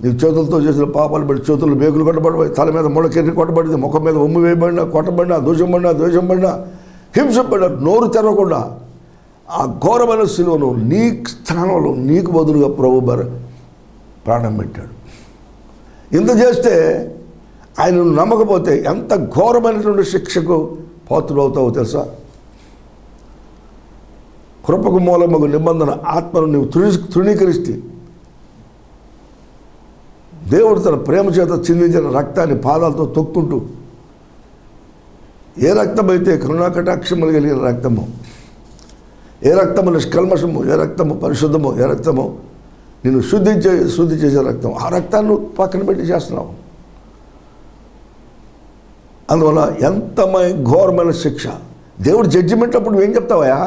నీ చేతులతో చేసిన పాపాలు బట్టి చేతుల్లో మేకులు కొట్టబడిపోయి, తల మీద ముళ్ళకెర్రి కొట్టబడింది, ముఖం మీద ఉమ్ము వేయబడినా, కొట్టబడినా, దూషంపడినా, ద్వేషంపడినా, హింసపడినా, నోరు తెరవకుండా ఆ ఘోరమైన శిలువను నీ స్థానంలో నీకు బదులుగా ప్రభు ప్రాణం పెట్టాడు. ఇంత చేస్తే ఆయన నమ్మకపోతే ఎంత ఘోరమైనటువంటి శిక్షకు పాత్రులవుతావో తెలుసా? కృపకు మూలమగు నిబంధన ఆత్మను నువ్వు తృణీకరిస్తే దేవుడు తన ప్రేమ చేత చిందించిన రక్తాన్ని పాదాలతో తొక్కుంటూ, ఏ రక్తం అయితే కరుణాకటాక్షములు కలిగిన రక్తము, ఏ రక్తము నిష్కల్మషము, ఏ రక్తము పరిశుద్ధము, ఏ రక్తము నిన్ను శుద్ధి చేసే రక్తం, ఆ రక్తాన్ని నువ్వు పక్కన పెట్టి చేస్తున్నావు. అందువల్ల ఎంత ఘోరమైన శిక్ష. దేవుడు జడ్జిమెంట్ అప్పుడు నువ్వేం చెప్తావా?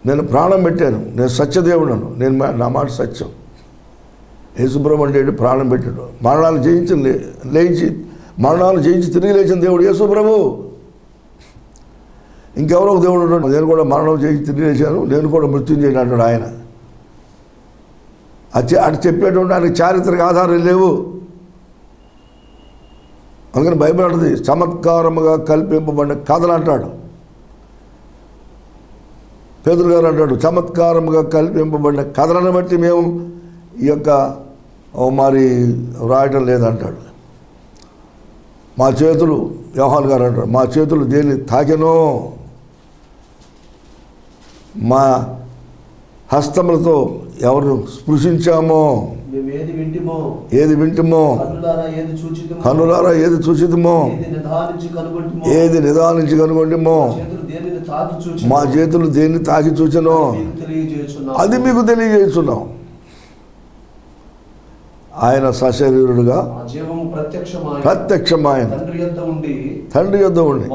నేను ప్రాణం పెట్టాను, నేను సత్యదేవుడను, నేను నా మాట సత్యం. యేసుప్రభు ప్రాణం పెట్టాడు. మరణాలు జయించి తిరిగి లేచిన దేవుడు యేసుప్రభు. ఇంకెవరో ఒక దేవుడు ఉంటాడు, నేను కూడా మరణం జయించి తిరిగి లేచాను, నేను కూడా మృత్యుంజయుడు అంటాడు ఆయన. అటు చెప్పేటువంటి ఆయనకు చారిత్రక ఆధారాలు లేవు. అందుకని బైబిల్ అంటుంది చమత్కారముగా కల్పింపబడిన కథలు అంటాడు. పేతురు గారు అంటాడు చమత్కారముగా కల్పింపబడిన కథలను బట్టి మేము ఈ యొక్క మరి రాయటం లేదంటాడు. మా చేతులు, యోహాన్ గారు అంటాడు, మా చేతులు దేన్ని తాకెనో, మా హస్తములతో ఎవరు స్పృశించామో, ఏది వింటిమో, కన్నులారా ఏది చూచితమో, ఏది నిదానించి కనుగొంటిమో, మా చేతులు దేన్ని తాకి చూచనో అది మీకు తెలియజేస్తున్నాం. ఆయన సశరీరుడుగా ప్రత్యక్షమైన తండ్రి యొద్ద ఉండి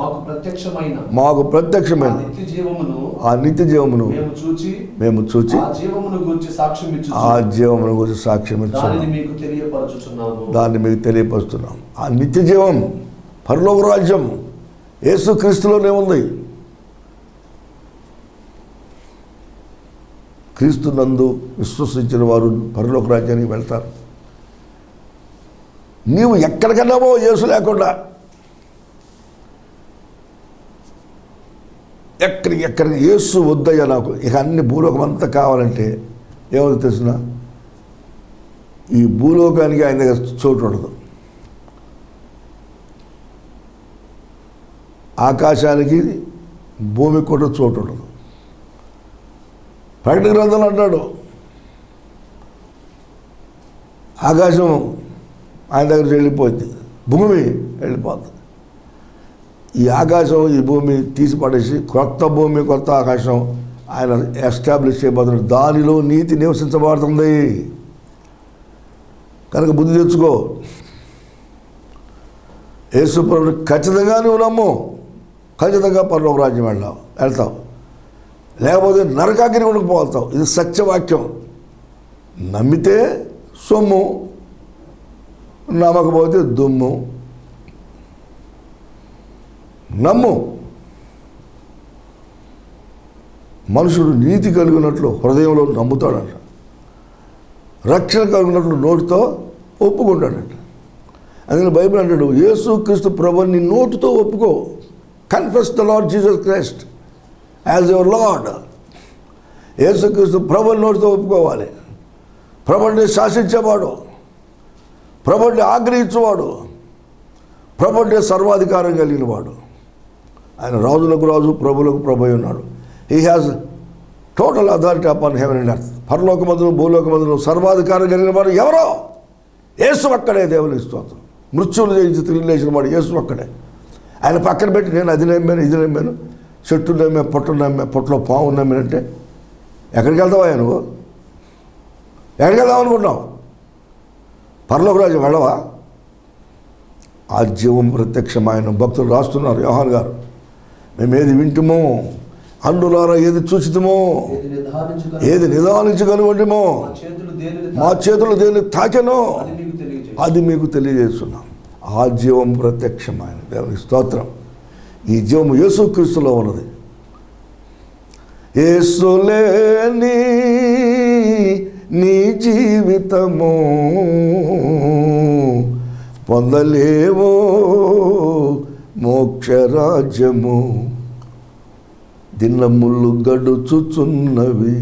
మాకు ప్రత్యక్షమైన ఆ నిత్య జీవమును మేము చూచి ఆ జీవమును గురించి సాక్ష్యం ఇస్తున్నాం. దాన్ని మీకు తెలియపరుస్తున్నాం. ఆ నిత్య జీవం, పరలోక రాజ్యం యేసుక్రీస్తులోనే ఉంది. క్రీస్తు నందు విశ్వసించిన వారు పరలోక రాజ్యానికి వెళ్తారు. నీవు ఎక్కడికన్నావో యేసు లేకుండా, ఎక్కడికి యేసు వద్దయ్యా నాకు, ఇక అన్ని భూలోకం అంతా కావాలంటే ఏమో తెలిసిన, ఈ భూలోకానికి ఆయన దగ్గర చోటు ఉండదు. ఆకాశానికి భూమికి కూడా చోటు ఉండదు. ప్రకటన గ్రంథంలో అంటాడు ఆకాశం ఆయన దగ్గర వెళ్ళిపోద్ది, భూమి వెళ్ళిపోతుంది. ఈ ఆకాశం ఈ భూమి తీసి పడేసి కొత్త భూమి కొత్త ఆకాశం ఆయన ఎస్టాబ్లిష్ చేయబోతున్నాడు. దానిలో నీతి నివసించబడుతుంది. కనుక బుద్ధి తెచ్చుకో. యేసు ప్రభువుని ఖచ్చితంగా నువ్వు నమ్ము, ఖచ్చితంగా పరలోక రాజ్యం వెళ్తావు. లేకపోతే నరకాగ్ని కూడా పోతావు. ఇది సత్యవాక్యం. నమ్మితే సొమ్ము, నమ్మకపోతే దుమ్ము. నమ్ము. మనుషుడు నీతి కలిగినట్లు హృదయంలో నమ్ముతాడంట, రక్షణ కలిగినట్లు నోటితో ఒప్పుకుంటాడంట. అందుకని బైబిల్ అంటాడు, యేసు క్రీస్తు ప్రభువుని నోటితో ఒప్పుకో. Confess the Lord Jesus Christ as your Lord. యేసు క్రీస్తు ప్రభువుని నోటితో ఒప్పుకోవాలి. ప్రభువుని శాసించేవాడు, ప్రభువుని ఆగ్రహించేవాడు, ప్రభువుని సర్వాధికారం కలిగిన వాడు. ఆయన రాజులకు రాజు, ప్రభువులకు ప్రభు ఉన్నాడు. He has total authority upon heaven and earth. పరలోకమందును భూలోకమందును సర్వాధికారం కలిగిన వాడు ఎవరో? యేసు ఒక్కడే. దేవుని స్తోత్రం. మృత్యువులు జయించి తిరిగి లేచిన వాడు యేసు ఒక్కడే. ఆయన పక్కన పెట్టి నేను అది నమ్మాను, ఇది నమ్మాను, చెట్టు నమ్మే, పొట్టు నమ్మే, పొట్టులో పాము నమ్మానంటే ఎక్కడికి వెళ్తావా నువ్వు? ఎక్కడికి వెళ్దాం అనుకుంటున్నావు? పరలోక రాజ్యం వెళ్ళవా? ఆ జీవం ప్రత్యక్షమైన భక్తులు రాస్తున్నారు. యోహాను గారు, మేము ఏది వింటుమో, అన్నులారా ఏది చూచితమో, ఏది నిదానించగలిగేమో, మా చేతులు దేన్ని తాకెనో అది మీకు తెలియజేస్తున్నాం. ఆ జీవం ప్రత్యక్షమైన దేవునికి స్తోత్రం. ఈ జీవం యేసుక్రీస్తులో ఉన్నది. యేసు లేని నీ జీవితము పొందలేవో మోక్షరాజ్యము. దినములు గడుచుచున్నవి,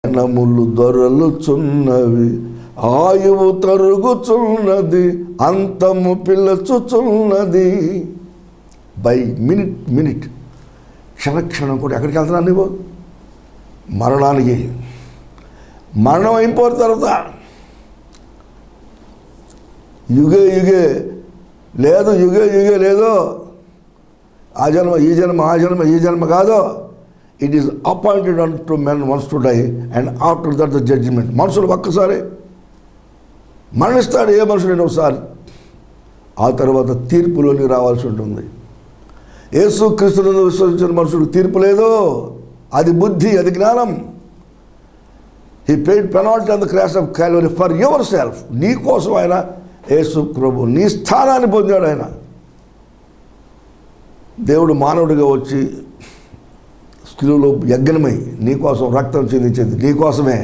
దినములు దొరలుచున్నవి, ఆయువు తరుగుచున్నది, అంతము పిల్లచుచున్నది. బై మినిట్ క్షణక్షణం కూడా ఎక్కడికి వెళ్తున్నాను నువ్వు? మరణానికి. మరణం అయిపోయిన తర్వాత యుగే లేదు, యుగే లేదు. ఆ జన్మ ఈ జన్మ, ఆ జన్మ ఈ జన్మ కాదు. It is appointed unto men once to die and after that the judgment. మనుషులు ఒక్కసారి మరణిస్తాడు, ఏ మనుషుడైనా ఒకసారి. ఆ తర్వాత తీర్పులోనికి రావాల్సి ఉంటుంది. యేసు క్రీస్తును విశ్వసించిన మనుషుడికి తీర్పు లేదు. అది బుద్ధి, అది జ్ఞానం. He paid penalty on the cross of Calvary for your self. నీ కోసం ఆయన, యేసు ప్రభు నీ స్థానాన్ని పొందాడు. ఆయన దేవుడు మానవుడిగా వచ్చి స్త్రీలో యజ్ఞమై నీకోసం రక్తం చెందించేది నీకోసమే.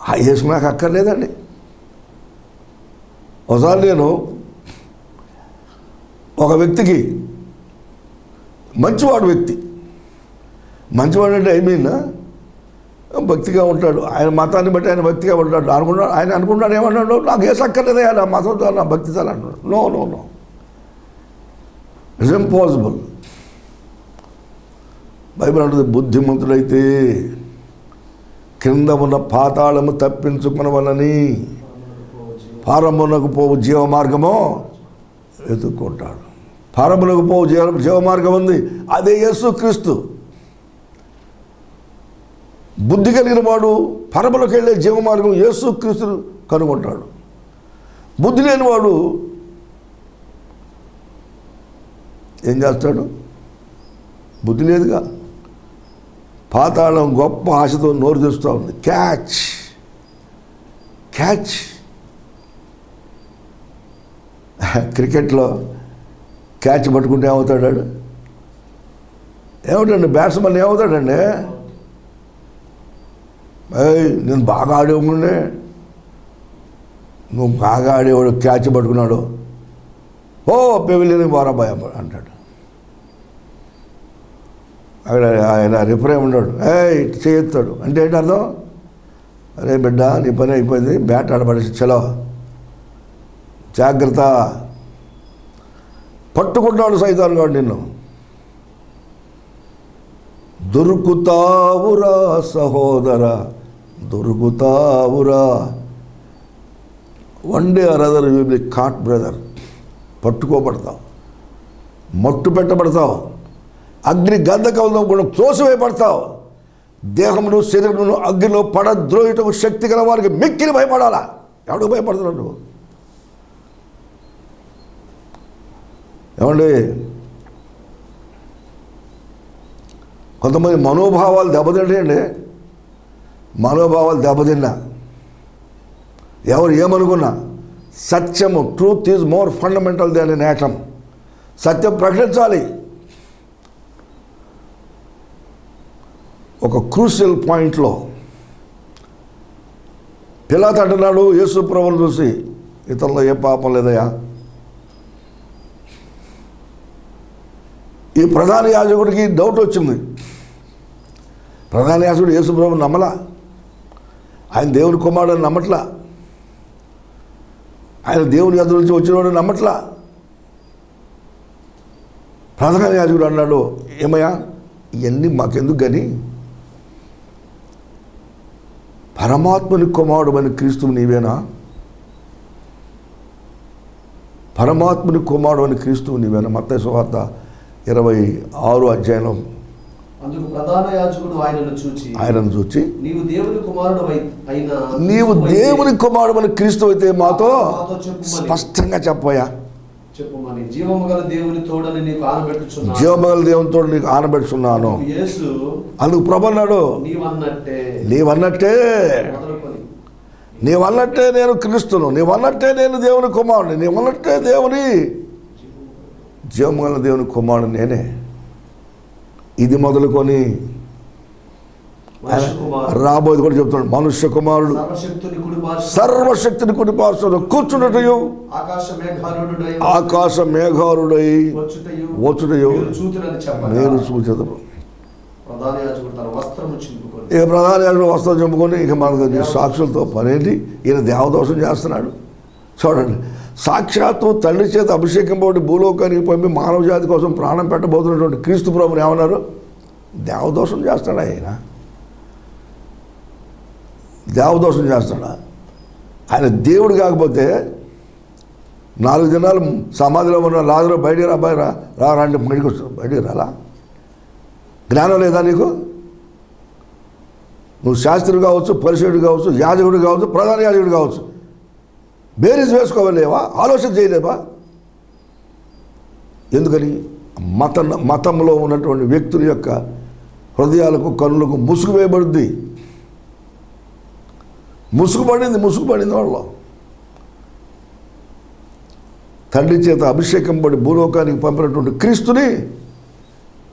ఆ యేసు నాకు అక్కర్లేదండి. ఒకసారి నేను ఒక వ్యక్తికి, మంచివాడు అంటే ఐ మీన్ భక్తిగా ఉంటాడు, ఆయన మతాన్ని బట్టి ఆయన భక్తిగా ఉంటాడు అనుకున్నాడు. ఆయన అనుకున్నాడు ఏమన్నాడు, నాకు యేసు అక్కర్లేదే, నా మతం నా భక్తి చాలా అంటున్నాడు. No it's impossible. బైబిల్ అంటుంది, బుద్ధిమంతుడైతే క్రింద ఉన్న పాతాళము తప్పించుకునవలని పారమునకు పోవు జీవ మార్గము వెతుక్కుంటాడు. పారమునకు పోవు జీవ మార్గం ఉంది, అదే యేసుక్రీస్తు. బుద్ధి కలిగిన వాడు పరములకు వెళ్ళే జీవ మార్గం యేసుక్రీస్తును కనుగొంటాడు. బుద్ధి లేనివాడు ఏం చేస్తాడు? బుద్ధి లేదుగా. పాతాళం గొప్ప ఆశతో నోరు తెస్తూ ఉంది. క్యాచ్ క్రికెట్లో క్యాచ్ పట్టుకుంటే ఏమవుతాడు? ఏమిటండి బ్యాట్స్మెన్ ఏమవుతాడండి? నేను బాగా ఆడేవాడే, నువ్వు బాగా ఆడేవాడు క్యాచ్ పట్టుకున్నాడు, ఓ పెవిలియన్కి బారాబాయ్ అంటాడు. అక్కడ ఆయన రిఫరీ ఉన్నాడు, చేయెత్తాడు అంటే ఏంటి అర్థం? అరే బిడ్డ నీ పని అయిపోయింది, బ్యాట్ ఆడబడేసి చలో జాగ్రత్త. పట్టుకుంటాడు సైతాన్ గాడు నిన్ను. దొరుకుతావురా సహోదర, దొరుకుతావురా. One day or other you will be caught brother. పట్టుకోబడతావు, మట్టు పెట్టబడతావు, అగ్ని గంధకంలో కూడా త్రోసివేయబడతావు. దేహమును శరీరమును అగ్నిలో పడద్రోయుటకు శక్తి గల వారికి మిక్కిలి భయపడాలా. ఎవడు భయపడుతున్నాడు నువ్వు? ఏమండి, కొంతమంది మనోభావాలు దెబ్బతింటాయండి. మనోభావాలు దెబ్బతిన్నా ఎవరు ఏమనుకున్నా సత్యము, truth is more fundamental than an atom. సత్యం ప్రకటించాలి. ఒక క్రూషియల్ పాయింట్లో పిలాతు అంటున్నాడు యేసు ప్రభువును చూసి, ఇతనిలో ఏ పాపం లేదయా. ఈ ప్రధాన యాజకుడికి డౌట్ వచ్చింది. ప్రధాన యాజకుడు యేసు ప్రభువుని నమ్మలా, ఆయన దేవుని కుమారుడు నమ్మట్లా, ఆయన దేవుని ఎదురు నుంచి వచ్చినవాడు నమ్మట్లా. ప్రధాన యాజకుడు అన్నాడు, ఏమయ్యా ఇవన్నీ మాకెందుకు కానీ పరమాత్మని కుమారుడు అని క్రీస్తువు నీవేనా? పరమాత్మని కుమారుడు అని క్రీస్తువు నీవేనా? మత్తయి సువార్త 26 అధ్యాయంలో. అందుకు ప్రధాన యాజకుడు ఆయనను చూచి నీవు దేవుని కుమారుడు అని క్రీస్తువు అయితే మాతో స్పష్టంగా చెప్పోయా. చెప్పుమని జీవము గల దేవుని తోడని నీకు ఆనబెట్టుచున్నాను. జీవము గల దేవుని తోడు నీకు ఆనబెట్టుచున్నాను. యేసు అందుకు ప్రభు అన్నాడు, నీవన్నట్టే నేను క్రీస్తును, నీవన్నట్టే నేను దేవుని కుమారుని, నీవన్నట్టే దేవుని జీవము గల దేవుని కుమారుడు నేనే. ఇది మొదలుకొని రాబోయేది కూడా చెప్తున్నాడు. మనుష్య కుమారుడు సర్వశక్తిని కుడి పార్శ్వమున కూర్చున్నటయు ఆకాశ మేఘారుడై వచ్చుటయు మీరు చూచెదరు. ఇక ప్రధాన యాజకుడు వస్త్రం చెప్పుకొని ఇక మనకు సాక్షులతో పనేంటి? ఈయన దేవదోషం చేస్తున్నాడు. చూడండి, సాక్షాత్తు తండ్రి చేత అభిషేకింపబడి భూలోకానికి పంపి మానవ జాతి కోసం ప్రాణం పెట్టబోతున్నటువంటి క్రీస్తు ప్రభుని ఏమన్నారు? దేవదోషం చేస్తాడా ఆయన? దేవదోషం చేస్తాడా? ఆయన దేవుడు కాకపోతే 4 దినాలు సమాధిలో ఉన్న లాజరు బయటికి రా, అబ్బాయి రా అంటే బయటికి వస్తాడు. బయటికి రాలా? జ్ఞానం లేదా నీకు? నువ్వు శాస్త్రి కావచ్చు, పరిశుద్ధుడు కావచ్చు, యాజకుడు కావచ్చు, ప్రధాన యాజకుడు కావచ్చు, బేరీజ్ వేసుకోవలేవా? ఆలోచన చేయలేవా? ఎందుకని? మతంలో ఉన్నటువంటి వ్యక్తుల యొక్క హృదయాలకు కన్నులకు ముసుగు వేయబడుద్ది. ముసుగుపడింది వాళ్ళలో. తండ్రి చేత అభిషేకం పడి భూలోకానికి పంపినటువంటి క్రీస్తుని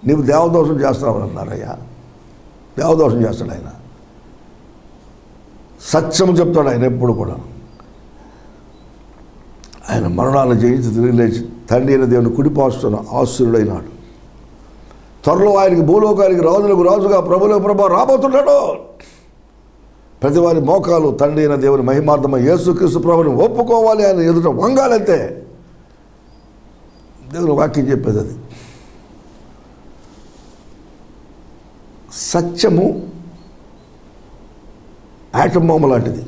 నీవు దేవదోషం చేస్తావు అన్నారయ్యా. దేవదోషం చేస్తాడు ఆయన. సత్యము చెప్తాడు ఆయన ఎప్పుడు కూడా. ఆయన మరణాలను జయించి తిరిగి లేచి తండ్రి అయిన దేవుని కుడిపాస్తున్న ఆశ్చర్యుడైనాడు. త్వరలో ఆయనకి భూలోకానికి రాజులకు రాజుగా ప్రభులకు ప్రభు రాబోతున్నాడు. ప్రతి వారి మోకాలు తండ్రి అయిన దేవుని మహిమార్థమై యేసుక్రీస్తు ప్రభుని ఒప్పుకోవాలి, ఆయన ఎదుట వంగాలంతే. దేవుని వాక్యం చెప్పేది అది. సత్యము ఆటం బొమ్మ లాంటిది.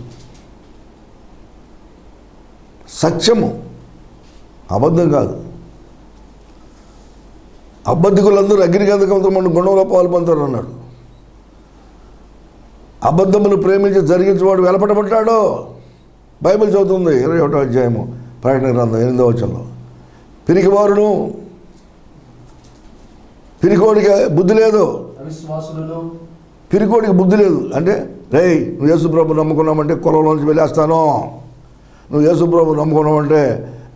సత్యము అబద్ధం కాదు. అబద్ధికులందరూ అగ్నిగంధకంతో మన గుణంలో పాల్పొందుతారు అన్నాడు. అబద్ధమును ప్రేమించి జరిగించేవాడు వెలపడబడ్డాడు. బైబిల్ చదువుతుంది 21వ అధ్యాయము ప్రకటన గ్రంథం 8వ వచనంలో. పిరికివారును, పిరికోడికి బుద్ధి లేదు, పిరికోడికి బుద్ధి లేదు అంటే, రేయ్ నువ్వు యేసుప్రభు నమ్ముకున్నామంటే కులంలోంచి వెళ్ళేస్తాను, నువ్వు యేసుప్రభు నమ్ముకున్నామంటే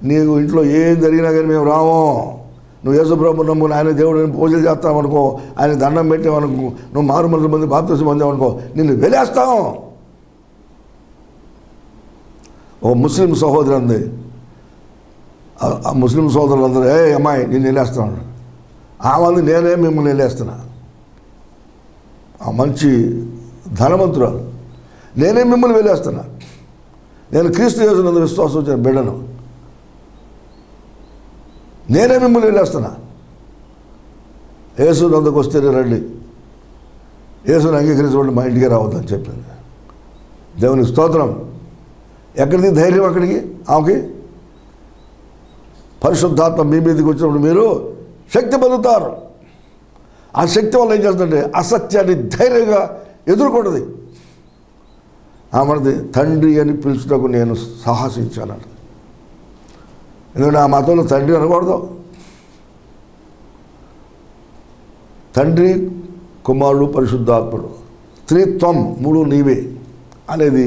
నీకు ఇంట్లో ఏం జరిగినా కానీ మేము రాము, నువ్వు యేసుప్రభు నమ్ముకుని ఆయన దేవుడిని పూజలు చేస్తామనుకో, ఆయన దండం పెట్టామనుకో, నువ్వు మారుమూల మంది బాప్తిసం పొందామనుకో, నిన్ను వెళ్ళేస్తాం. ఓ ముస్లిం సహోదరు అంది. ఆ ముస్లిం సోదరులందరూ అమ్మాయి నేను వెళ్ళేస్తాను. ఆ మంది నేనే మిమ్మల్ని వెళ్ళేస్తున్నా. ఆ మంచి ధనవంతురాలు, నేనే మిమ్మల్ని వెళ్ళేస్తున్నా. నేను క్రీస్తు యేసునందు విశ్వాసం వచ్చిన బిడ్డను, నేనే మిమ్మల్ని వెళ్ళేస్తున్నా. యేసు నందుకు వస్తేనే రండి, యేసుని అంగీకరించబడి మా ఇంటికి రావద్దని చెప్పింది. దేవునికి స్తోత్రం. ఎక్కడిది ధైర్యం? అక్కడికి ఆమెకి పరిశుద్ధాత్మ మీ మీదకి వచ్చినప్పుడు మీరు శక్తి పొందుతారు. ఆ శక్తి వల్ల ఏం చేస్తుందంటే అసత్యాన్ని ధైర్యంగా ఎదుర్కొంటుంది. ఆమెది తండ్రి అని పిలుచుటకు నేను సాహసించాను. ఎందుకంటే ఆ మతంలో తండ్రి అనకూడదు. తండ్రి, కుమారుడు, పరిశుద్ధాత్ముడు, త్రిత్వం, మూడు నీవే అనేది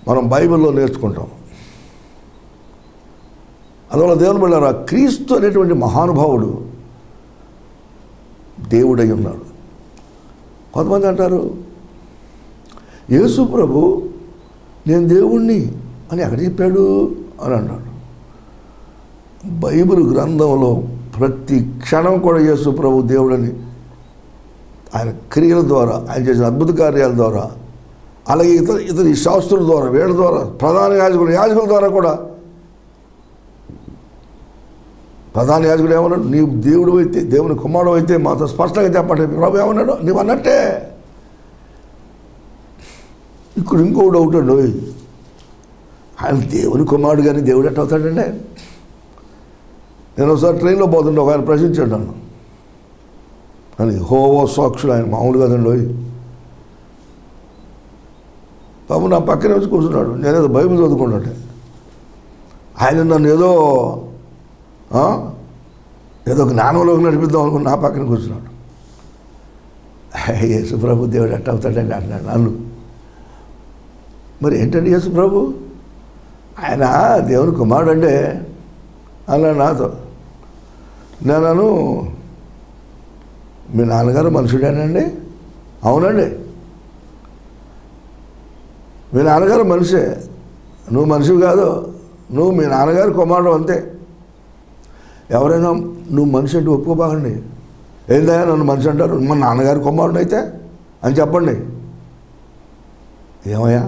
మనం బైబిల్లో నేర్చుకుంటాం. అందువల్ల దేవుని బిడ్డలారా, క్రీస్తు అనేటువంటి మహానుభావుడు దేవుడై ఉన్నాడు. కొంతమంది అంటారు, యేసు ప్రభు నేను దేవుణ్ణి అని ఎక్కడ చెప్పాడు అని అన్నాడు. బైబిల్ గ్రంథంలో ప్రతి క్షణం కూడా యేసు ప్రభు దేవుడని ఆయన క్రియల ద్వారా, ఆయన చేసిన అద్భుత కార్యాల ద్వారా, అలాగే ఇతర ఈ శాస్త్రుల ద్వారా, వీళ్ళ ద్వారా, ప్రధాన యాజకుల ద్వారా కూడా ప్రధాన యాజకుడు ఏమన్నాడు? నీవు దేవుడు అయితే, దేవుని కుమారుడు అయితే మాతో స్పష్టంగా చెప్పండి. ప్రభు ఏమన్నాడు? నీవు అన్నట్టే. ఇక్కడ ఇంకో డౌట్ అండి, ఆయన దేవుని కుమారుడు కానీ దేవుడు ఎట్ట అవుతాడండి? నేను ఒకసారి ట్రైన్లో పోతుంటే ఒక ఆయన ప్రశ్నించాడు నన్ను అని. హోవో సాక్షుడు ఆయన, మామూలు కదండి. బాబు నా పక్కనే వచ్చి కూర్చున్నాడు, నేనేదో బైబిల్ చదువుకున్నట్టే. ఆయన నన్ను ఏదో జ్ఞానంలోకి నడిపిద్దాం అనుకుని నా పక్కన కూర్చున్నాడు. యేసు ప్రభు దేవుడు ఎట్ట అవుతాడండి అంటున్నాడు నన్ను. మరి ఏంటండి యేసు ప్రభు? ఆయన దేవుని కుమారుడు అంటే అన్నాడు నాతో. నేను మీ నాన్నగారు మనుషుడేనండి? అవునండి. మీ నాన్నగారు మనిషే, నువ్వు మనిషివి కాదు, నువ్వు మీ నాన్నగారు కుమారుడు అంతే. ఎవరైనా నువ్వు మనిషి అంటే ఒప్పుకోబాగండి. ఏందయ్యా నన్ను మనిషి అంటారు? మా నాన్నగారు కుమారుడు అయితే అని చెప్పండి. ఏమయ్యా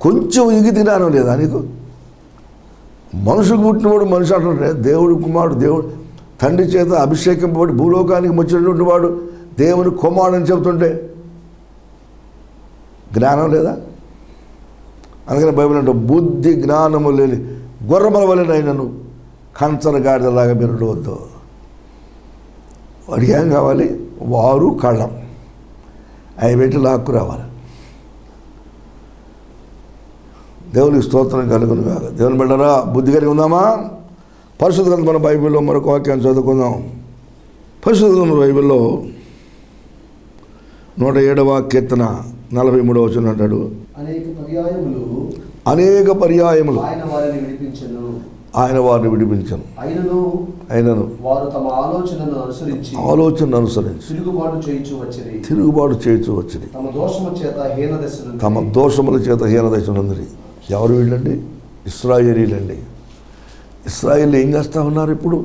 కొంచెం ఇంగితి జ్ఞానం లేదా నీకు? మనుషులకు పుట్టినవాడు మనిషి అంటుంటే, దేవుడు కుమారుడు, దేవుడు తండ్రి చేత అభిషేకింపబడి భూలోకానికి వచ్చినటువంటి వాడు దేవుని కుమారుడు అని చెబుతుంటే జ్ఞానం లేదా? అందుకని బైబిల్ అంటే బుద్ధి జ్ఞానము లేని గుర్రముల వలెనైనను కంచర గాడిదలాగా మీరు ఉండవద్దు. వాడికి ఏం కావాలి? వారు కళ్ళం అవి పెట్టి లాక్కు రావాలి. దేవునికి స్తోత్రం కలుగును కాక. దేవుని బిడ్డరా, బుద్ధి కలిగి ఉందామా? పరిశుద్ధ గ్రంథం మన బైబిల్లో మరొక వాక్యాన్ని చదువుకుందాం. పరిశుద్ధ గ్రంథం బైబిల్లో 107వ కీర్తన 43వ వచనం అంటాడు, అనేక పర్యాయములు ఆయన వారిని విడిపించను, అయినను వారు తమ ఆలోచనను అనుసరించి తిరుగుబాటు చేయించు వచ్చింది, తమ దోషముల చేత హీనదశ నుండి. ఎవరు వీళ్ళండి? ఇశ్రాయేలీలండి. ఇశ్రాయేలు ఏం చేస్తూ ఉన్నారు? ఇప్పుడు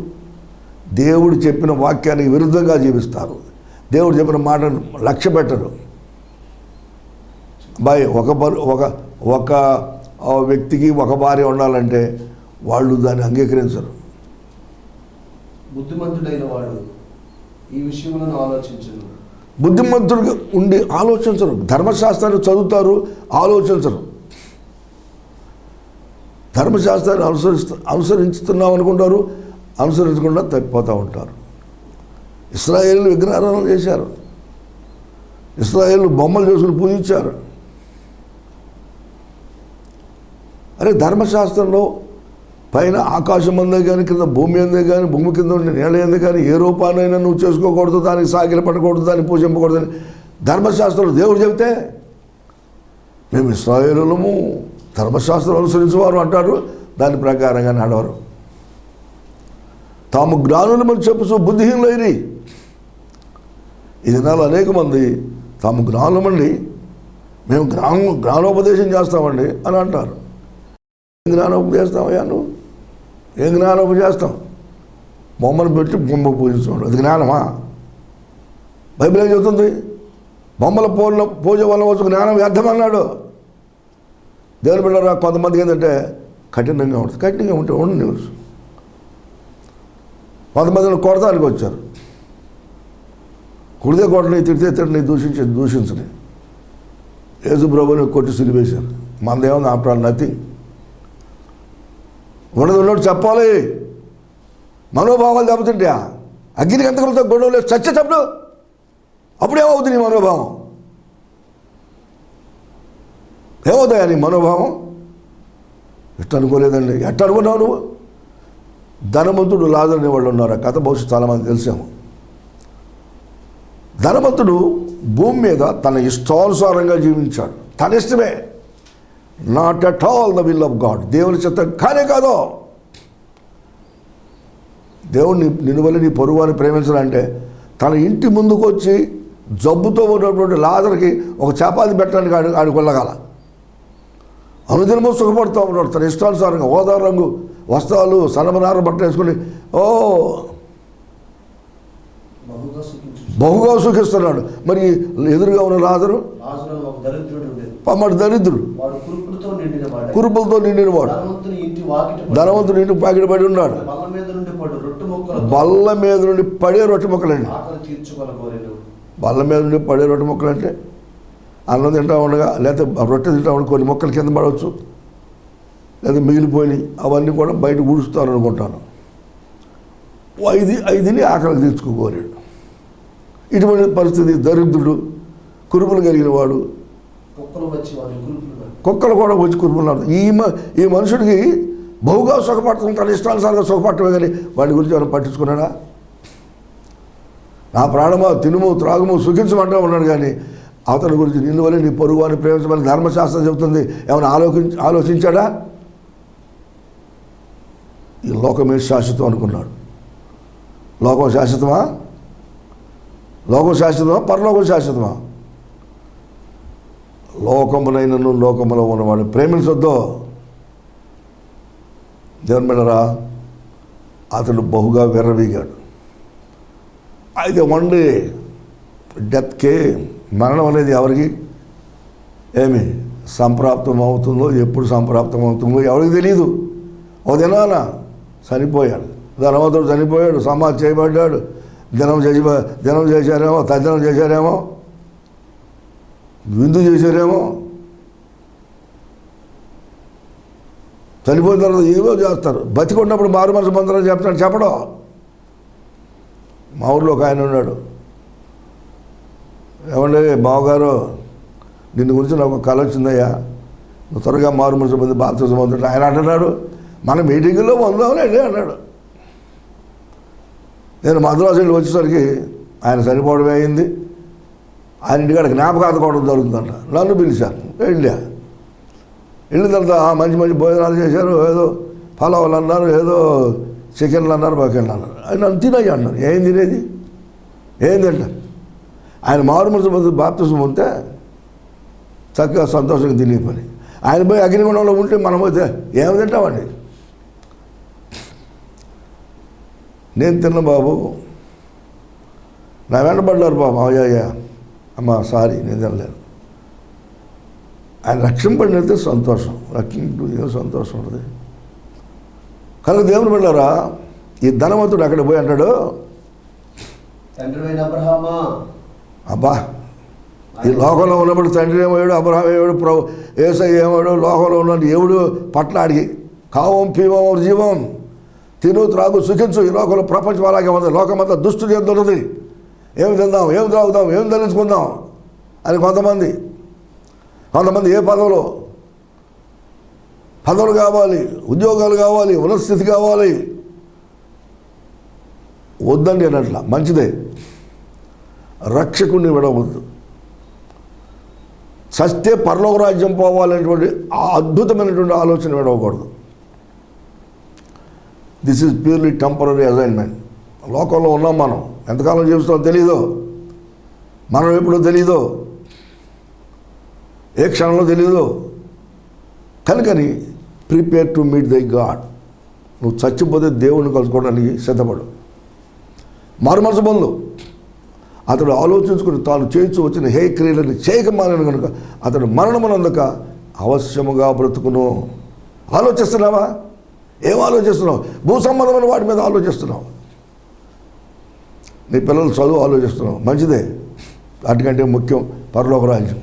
దేవుడు చెప్పిన వాక్యానికి విరుద్ధంగా జీవిస్తారు. దేవుడు చెప్పిన మాటను లక్ష్య పెట్టరు. ఒక వ్యక్తికి ఒక భార్య ఉండాలంటే వాళ్ళు దాన్ని అంగీకరించరు. బుద్ధిమంతుడైన వాడు ఈ విషయంలో ఆలోచించరు. బుద్ధిమంతుడిగా ఉండి ఆలోచించరు. ధర్మశాస్త్రాన్ని చదువుతారు, ఆలోచించరు. ధర్మశాస్త్రాన్ని అనుసరిస్తున్నాం అనుకుంటారు, అనుసరించకుండా తప్పిపోతూ ఉంటారు. ఇశ్రాయేలు విగ్రహారాధన చేశారు. ఇశ్రాయేలు బొమ్మలు చేసుకుని పూజించారు. అరే ధర్మశాస్త్రంలో పైన ఆకాశం అందే కానీ, కింద భూమి అందే కానీ, భూమి కింద ఉండే నేల అందే కానీ ఏ రూపానైనా నువ్వు చేసుకోకూడదు, దానికి సాగిల పడకూడదు, దాన్ని పూజింపకూడదని ధర్మశాస్త్రంలో దేవుడు చెబితే మేము ఇశ్రాయేలులము ధర్మశాస్త్రం అనుసరించేవారు అంటారు. దాని ప్రకారంగా నడవరు. తాము జ్ఞానులమని చెప్పుచు బుద్ధిహీనులైరి. ఈ దినాలు అనేక మంది తాము జ్ఞానులమండి, మేము జ్ఞానోపదేశం చేస్తామండి అని అంటారు. ఏం జ్ఞానోపదేశం చేస్తామయ్యా? నువ్వు ఏం జ్ఞానోపదేశం చేస్తాం? బొమ్మను పెట్టి బొమ్మ పూజించుకోండి, అది జ్ఞానమా? బైబిల్ ఏం చెబుతుంది? బొమ్మల పూజ వల్ల వచ్చి జ్ఞానం వ్యర్థమన్నాడు. దేవుని బిడ్డరా, కొంతమందికి ఏంటంటే కఠినంగా ఉంటుంది. కఠినంగా ఉంటే ఉండి న్యూస్. కొంతమందిని కొడతానికి వచ్చారు. కుడితే కొట్టని, తిడితే తిట్టని, దూషించని. యేసు ప్రభుని కొట్టి సిలివేశారు. మనదేమో ఆఫ్టర్ నథింగ్. ఉన్నది ఉన్నట్టు చెప్పాలి. మనోభావాలు దెబ్బతింటా అగ్ని గంతకులతో గొడవ లేదు, చచ్చేటప్పుడు అప్పుడేమవుతుంది నీ మనోభావం? ఏమవుతాయా నీ మనోభావం? ఎట్ట అనుకోలేదండి. ఎట్ట అనుకున్నావు నువ్వు? ధనవంతుడు లాజరు అనే వాళ్ళు ఉన్నారు. ఆ కథ బహుశా చాలామంది తెలిసాము. ధనవంతుడు భూమి మీద తన ఇష్టానుసారంగా జీవించాడు. తన ఇష్టమే, not at all the will of God, దేవుని చిత్తం కానే కాదు. దేవుడిని నిన్ను వల్ల నీ పొరుగువారిని ప్రేమించాలంటే తన ఇంటి ముందుకు వచ్చి జబ్బుతో ఉన్నటువంటి లాజరుకి ఒక చపాతి పెట్టడానికి ఆడికి వెళ్ళగల. అనుదినము సుఖపడుతూ ఉన్నాడు తన ఇష్టానుసారంగా. ఓదారు రంగు వస్త్రాలు, సన్నమనార బట్ట వేసుకుని బహుగా సుఖిస్తున్నాడు. మరి ఎదురుగా ఉన్న లాజరు పమ్మడి దరిద్రుడు, కురుపులతో నిండినవాడు, ధనవంతుడు ఇంటి పాకిట పడి ఉన్నాడు. బల్ల మీద నుండి పడే రొట్టె ముక్కలండి. బల్ల మీద నుండి పడే రొట్టె ముక్కలు అంటే అన్నం తింటా ఉండగా, లేకపోతే రొట్టె తింటా ఉండగా కొన్ని మొక్కలు కింద పడవచ్చు, లేదా మిగిలిపోయినాయి, అవన్నీ కూడా బయట ఊడుస్తారు అనుకుంటాను. ఐదుని ఆకలికి తీర్చుకోలేడు. ఇటువంటి పరిస్థితి దరిద్రుడు, కురుపులు కలిగిన వాడు, కుక్కలు కూడా వచ్చి కురుపులు. ఈ మనుషుడికి బహుగా సుఖపడతాం, తన ఇష్టానుసారంగా సుఖపడటమే కానీ వాడి గురించి ఎవరు పట్టించుకున్నాడా? నా ప్రాణమా తినుము త్రాగుము సుఖించమంటా ఉన్నాడు కానీ అతని గురించి నిన్ను వల్ల నీ పొరుగు అని ప్రేమించమని ధర్మశాస్త్రం చెబుతుంది. ఏమైనా ఆలోచించాడా? ఈ లోకమే శాశ్వతం అనుకున్నాడు. లోకం శాశ్వతమా? లోకం శాశ్వతమా? పరలోకం శాశ్వతమా? లోకమునైనను లోకములో ఉన్నవాడు ప్రేమించొద్దు. దేవుని బిడ్డలారా, అతడు బహుగా విర్రవీగాడు. అయితే వన్ డే డెత్కే, మరణం అనేది ఎవరికి ఏమి సంప్రాప్తం అవుతుందో, ఎప్పుడు సంప్రాప్తం అవుతుందో ఎవరికి తెలియదు. ఓ దినాన చనిపోయాడు, ధనవంతుడు చనిపోయాడు, సమాధి చేయబడ్డాడు. దినం చేశారేమో, తద్దినం చేశారేమో, విందు చేశారేమో. చనిపోయిన తర్వాత ఏమో చేస్తారు. బతికున్నప్పుడు మారు మనసు పొందాలని చెప్తాడు, చెప్పడం. మా ఊరిలో ఒక ఆయన ఉన్నాడు. ఏమంటే బావగారు, నిన్ను గురించి నాకు ఒక కళ వచ్చిందయ్యా, నువ్వు త్వరగా మారు మనసు పొంది బాప్తిజం పొందుతాడు. ఆయన అంటున్నాడు, మన మీటింగుల్లో పొందామని అన్నాడు. నేను మద్రాసు వెళ్ళి వచ్చేసరికి ఆయన చనిపోవడమే అయింది. ఆయన ఇంటికాడ జ్ఞాపకార్థం జరుగుతుందంట. నన్ను పిలిచాను, వెళ్ళిన తర్వాత మంచి మంచి భోజనాలు చేశారు. ఏదో పలావులు అన్నారు, ఏదో చికెన్లు అన్నారు, బకెన్లు అన్నారు. ఆయన నన్ను తినయ్యా అన్నారు. ఏం తినేది? ఏందంట? ఆయన మారు మనసు బాప్తిజం ఉంటే చక్కగా సంతోషంగా తినే పని. ఆయన పోయి అగ్నిగుండంలో ఉంటే మనం పోతే ఏమి తింటామండి? నేను తిన్న బాబు, నా వెంటబడ్డారు బాబు. అయ్యా అమ్మ సారీ, నేను తినలేను. ఆయన రక్షింపడినైతే సంతోషం, రక్షింపు ఏదో సంతోషం ఉంటుంది. కనుక దేవుని బిడ్డలారా, ఈ ధనవంతుడు అక్కడ పోయి అంటాడు, అబ్బా ఈ లోకంలో ఉన్నప్పుడు తండ్రి ఏమయ్యాడు, అబ్రహాం ఏమాడు, యేసయ్య ఏమాడు, లోకంలో ఉన్న ఎవడు పట్ల అడిగి కావం పీవం జీవం, తిను త్రాగు సుఖించు. ఈ లోకంలో ప్రపంచం అలాగే ఉంది. లోకమంతా దుష్టుడు ఎందున్నది. ఏమి తిందాం, ఏమి త్రాగుదాం, ఏమి ధరించుకుందాం అని కొంతమంది ఏ పదవులు కావాలి, ఉద్యోగాలు కావాలి, ఉన్నత స్థితి కావాలి. వద్దండి అన్నట్ల, మంచిదే. రక్షకుడిని విడవద్దు. సత్య పరలోక రాజ్యం పోవాలనేటువంటి ఆ అద్భుతమైనటువంటి ఆలోచన విడవకూడదు. This is purely temporary assignment. లోకంలో ఉన్నాం మనం, ఎంతకాలం జీవిస్తామో తెలీదు, మనం ఎప్పుడో తెలీదు, ఏ క్షణంలో తెలీదు. కనుకని prepare to meet thy God. నువ్వు చచ్చిపోతే దేవుణ్ణి కలుసుకోవడానికి సిద్ధపడు. మారుమనసు పొందు. అతడు ఆలోచించుకుని తాను చేయొచ్చు వచ్చిన హే క్రియలను చేయకమానను కనుక అతడు మరణమునందుక అవశ్యముగా బ్రతుకును. ఆలోచిస్తున్నావా? ఏం ఆలోచిస్తున్నావు? భూ సంబంధమైన వాటి మీద ఆలోచిస్తున్నావు. నీ పిల్లలు చదువు ఆలోచిస్తున్నావు, మంచిదే. వాటికంటే ముఖ్యం పరలోక రాజ్యం.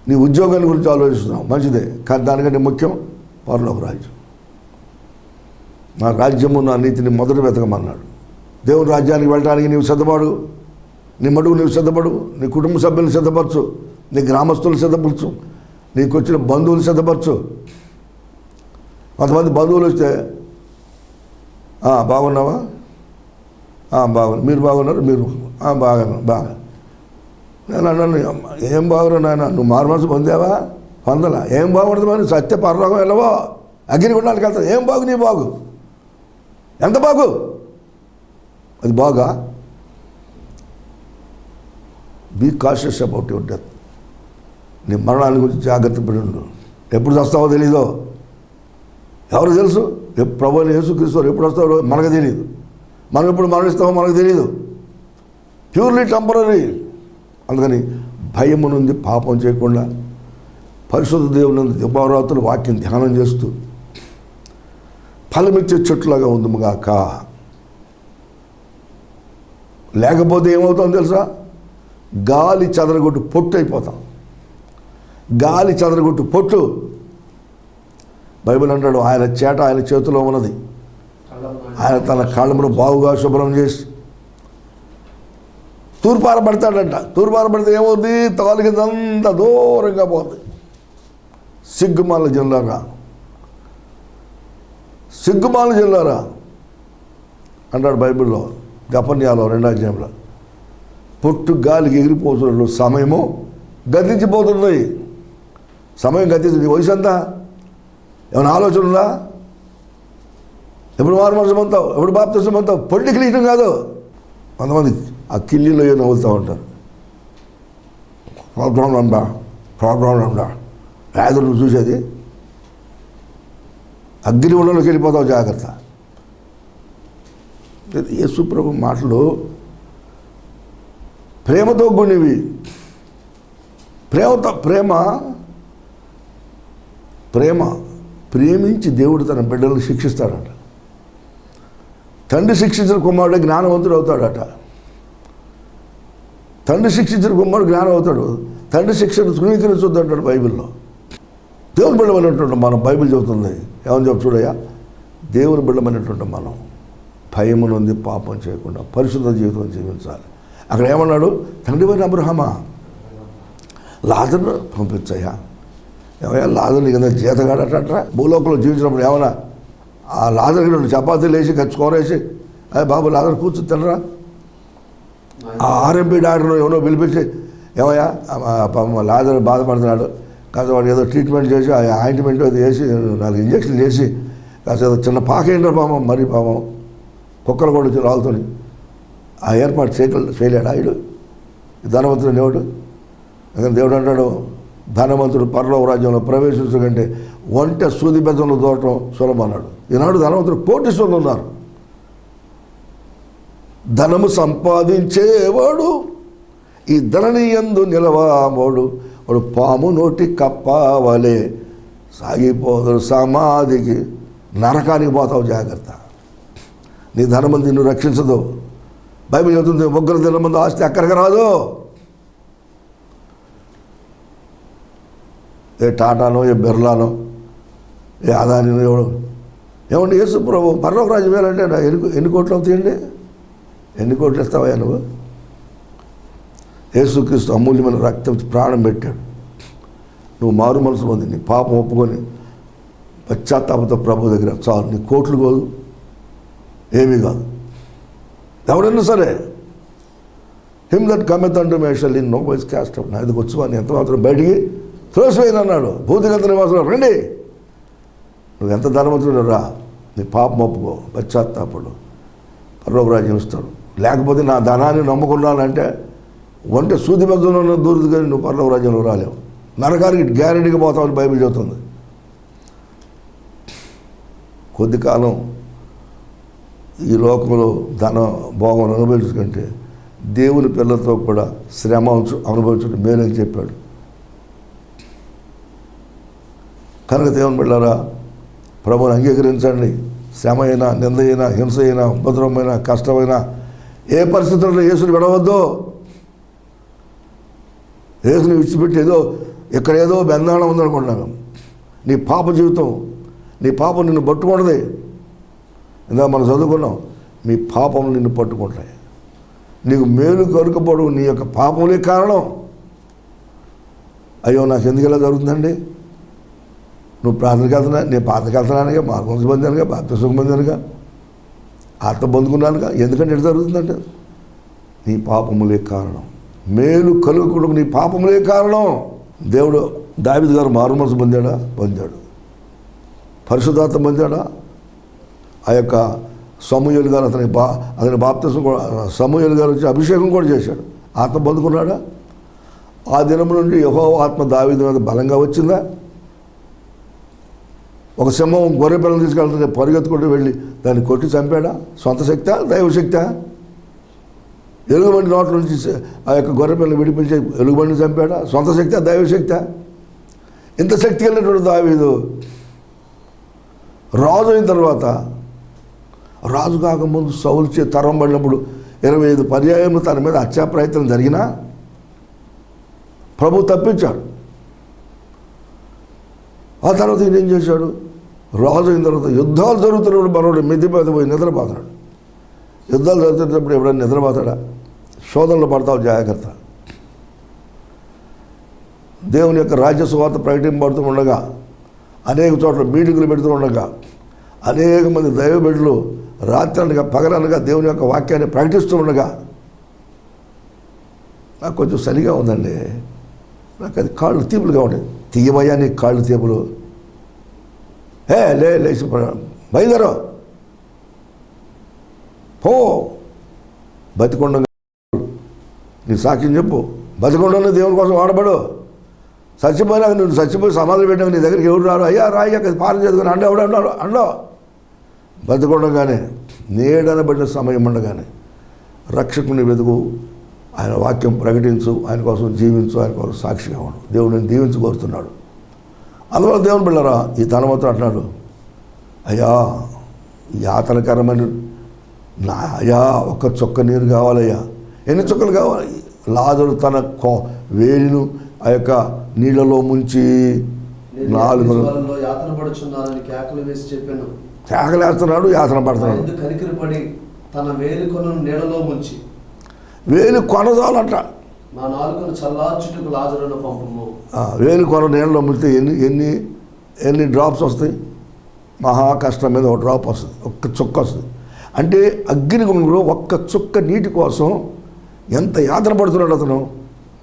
నీ ఉద్యోగాన్ని గురించి ఆలోచిస్తున్నావు, మంచిదే. కానీ దానికంటే ముఖ్యం పరలోక రాజ్యం. నా రాజ్యము నా నీతిని మొదట వెతకమన్నాడు. దేవుని రాజ్యానికి వెళ్ళడానికి నీవు సిద్ధపడు, నీ మడుగు నీవు సిద్ధపడు, నీ కుటుంబ సభ్యులను సిద్ధపరచు, నీ గ్రామస్తులను సిద్ధపరచు, నీకు వచ్చిన బంధువులు సిద్ధపరచు. కొంతమంది బంధువులు వస్తే బాగున్నావా, బాగున్నా, మీరు బాగున్నారు, మీరు బాగా. నేను అన్నాను, ఏం బాగున్నా నాయన, నువ్వు మారుమనసు పొందావా? పొందలా. ఏం బాగుంటుంది మరి, సత్య పరలోకం వెళ్ళవో, అగ్నిగుండానికి వెళ్తావు. ఏం బాగు నీ బాగు, ఎంత బాగు, అది బాగా. Be cautious about your death. నీ మరణాన్ని గురించి జాగ్రత్త పడి ఉండు. ఎప్పుడు వస్తావో తెలీదో, ఎవరు తెలుసు? ప్రభు యేసుక్రీస్తు ఎప్పుడు వస్తారో మనకు తెలియదు, మనం ఎప్పుడు మరణిస్తామో మనకు తెలియదు. Purely temporary. అందుకని భయము నుండి పాపం చేయకుండా పరిశుద్ధ దేవుని దివారాత్రులు వాక్యం ధ్యానం చేస్తూ ఫలమిచ్చే చెట్టులాగా ఉందిగాక. లేకపోతే ఏమవుతాం తెలుసా? గాలి చెదరగొట్టు పొట్టు అయిపోతాం. గాలి చెదరగొట్టు పొట్టు. బైబిల్ అంటాడు, ఆయన చేట ఆయన చేతిలో ఉన్నది, ఆయన తన కాళ్ళమును బాగుగా శుభ్రం చేసి తూర్పార పడతాడంట. తూర్పార పడితే ఏమవుతుంది? తోలు కిందంతా దూరంగా పోతుంది. సిగ్గుమాల జిల్లారా, సిగ్గుమాల జిల్లారా అంటాడు బైబిల్లో, గపన్యాలో 2వ అధ్యాయంలో. పొట్టు గాలికి ఎగిరిపోతున్న సమయము గతించిపోతుంది. సమయం గతించింది. వయసు అంతా ఏమైనా ఆలోచన ఉందా? ఎప్పుడు మారుమనసు పొందుతావు, ఎప్పుడు బాప్తిసం పొందుతావు? పొలిటికల్ ఇష్టం కాదు. కొంతమంది ఆ కిల్లీలో నవ్వుతూ ఉంటారు. ప్రోగ్రాంలు ఉందా వ్యాధులు నువ్వు చూసేది? అగ్నిగుండంలోకి వెళ్ళిపోతావు, జాగ్రత్త. యేసు ప్రభు మాటలు ప్రేమతో కూడినవి. ప్రేమించి దేవుడు తన బిడ్డలను శిక్షిస్తాడట. తండ్రి శిక్షించిన కుమారుడే జ్ఞానవంతుడు అవుతాడట. తండ్రి శిక్షించిన కుమారుడు జ్ఞానం అవుతాడు. తండ్రి శిక్షను ధృవీకరించొద్దు అంటాడు బైబిల్లో. దేవుని బిడ్డమైనటువంటి మనం, బైబిల్ చెబుతుంది ఏమని చెప్పు చూడయ్యా, దేవుని బిడ్డమైనటువంటి మనం భయము నుండి పాపం చేయకుండా పరిశుద్ధ జీవితం జీవించాలి. అక్కడ ఏమన్నాడు? తండ్రి పోయిన అబ్రహామా, లాజరును పంపించయ్యా. ఏమయ్యా లాజరు కింద జీతగాడట్రా. భూలోకంలో జీవించినప్పుడు ఏమన్నా ఆ లాజరుకి 2 చపాతీలు వేసి కూరేసి, అదే బాబు లాజరు కూర్చొని తినరా. ఆ ఆర్ఎంపీ డాక్టర్ ఎవరో పిలిపించి, ఏమయ్యా లాజరు బాధపడుతున్నాడు, కాస్త వాడు ఏదో ట్రీట్మెంట్ చేసి ఆ ఆయింట్మెంట్ అది వేసి 4 ఇంజక్షన్లు చేసి కాస్త ఏదో చిన్న పాకేంటారు పాపం. మరి పాపం కుక్కలు కూడా వచ్చి రాలుతోని ఆ ఏర్పాటు చేయలేడు ఆయుడు ధనవంతుడు దేవుడు. అందుకని దేవుడు అంటాడు, ధనవంతుడు పరలోక రాజ్యంలో ప్రవేశించకంటే ఒంటె సూది బెజ్జంలో దూరటం సులభం అన్నాడు. ఈనాడు ధనవంతుడు కోటీశ్వరులు ఉన్నారు. ధనము సంపాదించేవాడు ఈ ధనని యందు నిలవామోడు, వాడు పాము నోటి కప్పవలే సాగిపోదు సమాధికి, నరకానికి పోతావు, జాగ్రత్త. నీ ధనము నిన్ను రక్షించదు. బైబిల్ చెబుతుంది, ముగ్గురు దినమంది ఆస్తి అక్కడికి రాదు. ఏ టాటానో, ఏ బిర్లానో, ఏ అదానినో ఎవడు. ఏమంటే యేసు ప్రభు పరలోక రాజ్యం వేయాలంటే ఎన్ని కోట్లు అవుతాయండి? ఎన్ని కోట్లు ఇస్తావా నువ్వు? యేసుక్రీస్తు అమూల్యమైన రక్తం ప్రాణం పెట్టాడు. నువ్వు మారు మనసు పొంది నీ పాపం ఒప్పుకొని పశ్చాత్తాపంతో ప్రభు దగ్గర చాలు. నీ కోట్లు కాదు, ఏమీ కాదు. ఎవడన్నా సరే, him that cometh unto me shall in no wise cast out. నా ఇదికి వచ్చి వాడిని ఎంత మాత్రం బయటికి త్రోసివేయను అన్నాడు. భూతిగంత నివాసులు రండి. నువ్వు ఎంత ధనవంతుడు రా, నీ పాపం ఒప్పుకో, పశ్చాత్తాపడు, పరలోక రాజ్యం ఇస్తాడు. లేకపోతే నా ధనాన్ని నమ్ముకున్నానంటే ఒంటె సూది మధ్యలో దూరదు, కానీ నువ్వు పరలోక రాజ్యంలో రాలేవు. నరకానికి గ్యారెంటీగా పోతామని బైబిల్ చెబుతుంది. కొద్ది కాలం ఈ లోకంలో ధన భోగం అనుభవించుకుంటే దేవుని పిల్లలతో కూడా శ్రమ అనుభవించడం మేలని చెప్పాడు. కనుక దేవుని బిడ్డలారా, ప్రభువుని అంగీకరించండి. శ్రమ అయినా, నింద అయినా, హింస అయినా, ఉపద్రవమైనా, కష్టమైనా, ఏ పరిస్థితుల్లో యేసుని విడవద్దు. యేసుని విడిచిపెట్టి ఇక్కడ ఏదో బెందాళం ఉందనుకుంటున్నాను. నీ పాప జీవితం, నీ పాపం నిన్ను పట్టుకున్నది. ఇందా మనం చదువుకున్నాం, మీ పాపం నిన్ను పట్టుకుంటాయి. నీకు మేలు కలుగకపోవడం నీ యొక్క పాపములే కారణం. అయ్యో నాకు ఎందుకు ఇలా జరుగుతుందండి? నువ్వు ప్రార్థనకి వెళ్తున్నా, నేను ప్రార్థనకి వెళ్తున్నానుగా, మార్గం పొందానుగా, బాప్తిసం పొందానుగా, ఆత్మ పొందుకున్నానుగా, ఎందుకంటే ఎటు జరుగుతుందంటే నీ పాపములే కారణం. మేలు కలుగకుండా నీ పాపములే కారణం. దేవుడు దావీదు గారు మారుమనసు పొందాడా? పొందాడు. పరిశుద్ధాత్మ పొందాడా? ఆ యొక్క సమూయేలు గారు అతని బాప్తిసం కూడా, సమూయేలు గారు వచ్చి అభిషేకం కూడా చేశాడు. ఆత్మ పొందుకున్నాడా? ఆ దినం నుండి యెహోవా ఆత్మ దావీదు మీద బలంగా వచ్చిందా? ఒక సింహం గొర్రె పిల్లలు తీసుకెళ్తుంటే పరిగెత్తుకుంటూ వెళ్ళి దాన్ని కొట్టి చంపాడా? సొంత శక్తా, దైవశక్తా? ఎలుగుబంటి నోట్ల నుంచి ఆ యొక్క గొర్రె పిల్లలు విడిపించి ఎలుగుబండిని చంపాడా? సొంత శక్తా, దైవశక్తా? ఇంత శక్తి కలిగినటువంటి దావీదు రాజు అయిన తర్వాత, రాజు కాకముందు సౌలు చే తరం పడినప్పుడు 25 పర్యాయములు తన మీద హత్యా ప్రయత్నం జరిగినా ప్రభు తప్పించాడు. ఆ తర్వాత ఈయన ఏం చేశాడు? రాజు అయిన తర్వాత యుద్ధాలు జరుగుతున్నప్పుడు మనోడు మిద్ది మీద పోయి నిద్రపోతాడు. యుద్ధాలు జరుగుతున్నప్పుడు ఎప్పుడైనా నిద్రపోతాడా? శోధనలు పడతావు, జాగ్రత్త. దేవుని యొక్క రాజ్య సువార్త ప్రకటింపబడుతూ ఉండగా, అనేక చోట్ల మీటింగులు పెడుతూ ఉండగా, అనేక మంది దైవ బిడ్డలు రాత్రనగా పగలనగా దేవుని యొక్క వాక్యాన్ని ప్రకటిస్తూ ఉండగా నాకు కొంచెం సరిగా ఉందండి. నాకు అది కాళ్ళు తీపులుగా ఉంటాయి. తీయమయ్యా నీ కాళ్ళు తీపులు, లేచి బయలుదేరో, పో, బతికొండగా నీ సాక్ష్యం చెప్పు, బతికొండనే దేవుని కోసం వాడబడు. చచ్చిపోయినాక నువ్వు చచ్చిపోయి సమాధి పెట్టాక నీ దగ్గరికి ఎవరు రాడు? అయ్యా రాయ్యాక పాలన చేసుకుని అండో బతికొండగానే, నీడనబడిన సమయం ఉండగానే రక్షకుని వెతుకు, ఆయన వాక్యం ప్రకటించు, ఆయన కోసం జీవించు, ఆయన కోసం సాక్షిగా ఉండు. దేవుడిని దీవించుకోరుతున్నాడు. అందువల్ల దేవుని బిళ్ళరా ఈ తనమతో అంటున్నాడు, అయ్యా యాతనకరమైన అయ్యా ఒక్క చుక్క నీరు కావాలయ్యా. ఎన్ని చుక్కలు కావాలి? లాజరు తన వేడిను ఆ యొక్క నీళ్ళలో ముంచి 4 కేకలేస్తున్నాడు, యాతన పడుతున్నాడు. కనికరపడి తన వేలి కొనను నీళ్ళలో ముంచి, వేలి కొనదాలంట, నా నాలుకను చల్లార్చుటకు లాజరును పంపము. వేలి కొన నీళ్ళలో ముంచితే ఎన్ని డ్రాప్స్ వస్తాయి? మహా కష్టం మీద ఒక డ్రాప్ వస్తుంది, ఒక్క చుక్క వస్తుంది. అంటే అగ్నిగుండంలో ఒక్క చుక్క నీటి కోసం ఎంత యాతన పడుతున్నాడు అతను.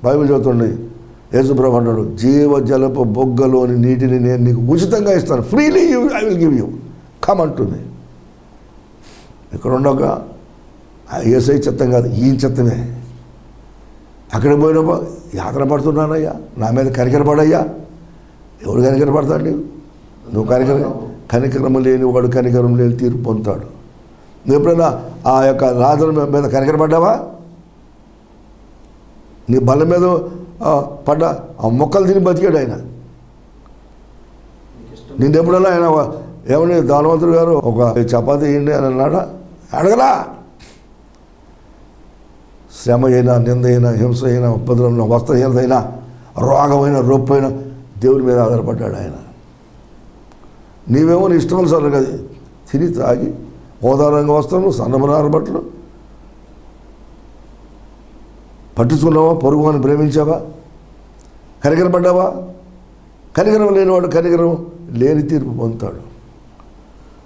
బైబిల్ చదువుతుంది, యేసుప్రభు అన్నాడు, జీవజలపు బొగ్గలోని నీటిని నేను నీకు ఉచితంగా ఇస్తాను, freely I will give you, come అంటుంది. ఇక్కడ ఉండక ఏసై చిత్తం కాదు, ఈయన చిత్తమే. అక్కడ పోయినప్పుడు యాతన పడుతున్నానయ్యా, నా మీద కనికరపడయ్యా. ఎవడు కనికరపడతాడు? నువ్వు కనికరం లేని వాడు కనికరం లేని తీర్పు పొందుతాడు. నువ్వు ఎప్పుడైనా ఆ యొక్క లాజరు మీద కనికరపడ్డావా? నీ బల్ల మీద పడ్డ ఆ మొక్కలు తిని బతికాడు ఆయన. నేను ఎప్పుడైనా ఆయన ఏమని దానవంతుడు గారు ఒక చపాతీ వేయండి అని అన్నాడా? అడగలా. శ్రమ అయినా, నింద అయినా, హింస అయినా, ఉపద్రవం, వస్త్రహీనత అయినా, రోగమైన, రొప్పైన దేవుని మీద ఆధారపడ్డాడు ఆయన. నీవేమో నీ ఇష్టమనుసారం కదా తిని తాగి హోదారంగ వస్త్రము, సన్నమనార బట్టలు పట్టించుకున్నావా? పొరుగు అని ప్రేమించావా? కనికరపడ్డావా? కనికరం లేనివాడు కనికరం లేని తీర్పు పొందుతాడు.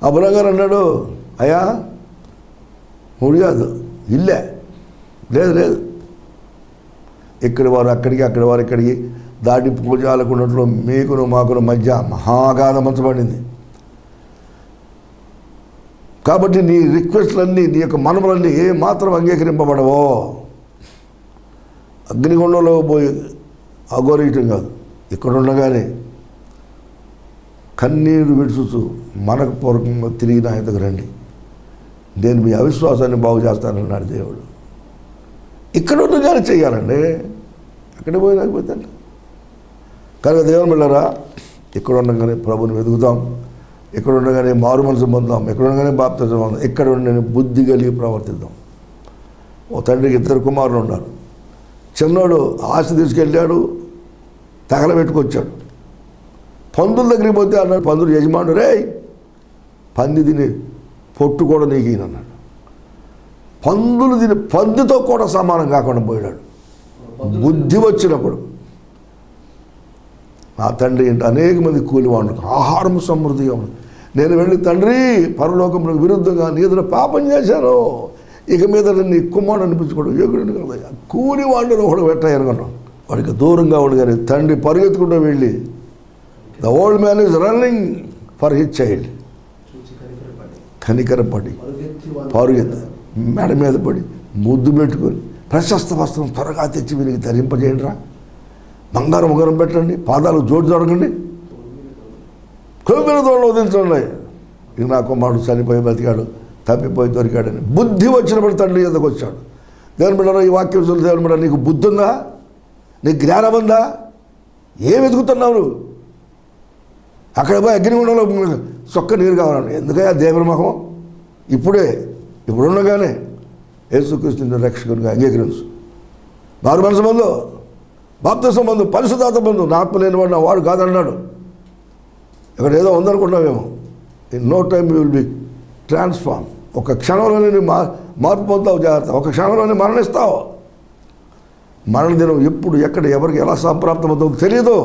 అబ్రహాం గారు అన్నాడు, అయ్యా ముడి కాదు, ఇల్లే లేదు, ఇక్కడి వారు అక్కడికి, అక్కడి వారు ఇక్కడికి దాటి పూజాలకున్నట్లు మీకును మాకును మధ్య మహాగాధం మంచబడింది. కాబట్టి నీ రిక్వెస్ట్లన్నీ, నీ యొక్క మనములన్నీ ఏ మాత్రం అంగీకరింపబడవో. అగ్నిగుండంలో పోయి అఘోరీయటం కాదు, ఇక్కడ ఉండగానే కన్నీరు విడుచుతూ మనకు పూర్వకంగా తిరిగి నా ఎదుగు రండి, నేను మీ అవిశ్వాసాన్ని బాగు చేస్తానన్నాడు దేవుడు. ఇక్కడ ఉండగానే చెయ్యాలండి, అక్కడే పోయినాకపోతే. కనుక దేవుని బిడ్డలారా, ఇక్కడ ఉండగానే ప్రభుని వెతుకుతాం, ఇక్కడ ఉండగానే మారు మనసు పొందాం, ఇక్కడ ఉండగానే బాప్తిజం పొందాం, ఇక్కడ ఉండగానే బుద్ధి కలిగి ప్రవర్తిద్దాం. ఓ తండ్రికి 2 కుమారులు ఉన్నారు. చిన్నోడు ఆశ తీసుకెళ్ళాడు, తగలబెట్టుకొచ్చాడు. పందుల దగ్గరికి పోతే అన్నాడు పందులు యజమానుడు, రే పంది తిని పొట్టు కూడా నీకు ఈయనన్నాడు. పందులు తిని పందితో కూడా సమానం కాకుండా పోయాడు. బుద్ధి వచ్చినప్పుడు నా తండ్రి ఏంటి అనేక మంది కూలివాడు, ఆహారం సమృద్ధిగా ఉంది. నేను వెళ్ళి తండ్రి పరలోకములకు విరుద్ధంగా నీ ఎదుట పాపం చేశాను, ఇక మీద నీ కుమారుడు అనిపించుకోవడం యోగుడు కదా, కూలివాడిని ఒకడు పెట్టాయనుకున్నాం. వాడికి దూరంగా ఉండి కానీ తండ్రి పరిగెత్తుకుంటూ వెళ్ళి the old man is running for his child, కనికరపడి పరుగెత్తి మెడ మీద పడి ముద్దు పెట్టుకొని ప్రశస్త వస్త్రం త్వరగా తెచ్చి వీరికి ధరింపజేయండి రా, బంగారం ఉంగరం పెట్టండి, పాదాలు జోడు జరగండి, కొమ్మిన దోళ్ళు వదిలించండి. ఇక నా కుమారుడు చనిపోయి బతికాడు, తప్పిపోయి దొరికాడని బుద్ధి వచ్చినప్పుడు తండ్రి ఎందుకు వచ్చాడు. దేవుని బిడ్డ, ఈ వాక్యం దేవుని బిడ్డ, నీకు బుద్ధి ఉందా? నీకు జ్ఞానం ఉందా? ఏం వెతుకుతున్నావు? అక్కడ పోయి అగ్నిగుండంలో చొక్క నీరు కావాలండి. ఎందుకయ్యా దేవుని మొహం? ఇప్పుడు ఉండగానే యేసుక్రీస్తుని రక్షకునిగా అంగీకరించు. మారు మనసు బంధు, బాప్తిసం బంధు, పరిశుద్ధాత్మ బంధు. నా ఆత్మ లేనివాడు నా వాడు కాదన్నాడు. ఇక్కడ ఏదో ఉందనుకుంటున్నావేమో. In no time you will be transform. ఒక క్షణంలోనే మార్పు పొందుతావు. జాగ్రత్త, ఒక క్షణంలోనే మరణిస్తావు. మరణదినం ఎప్పుడు ఎక్కడ ఎవరికి ఎలా సంప్రాప్తమవుతుందో తెలియదు.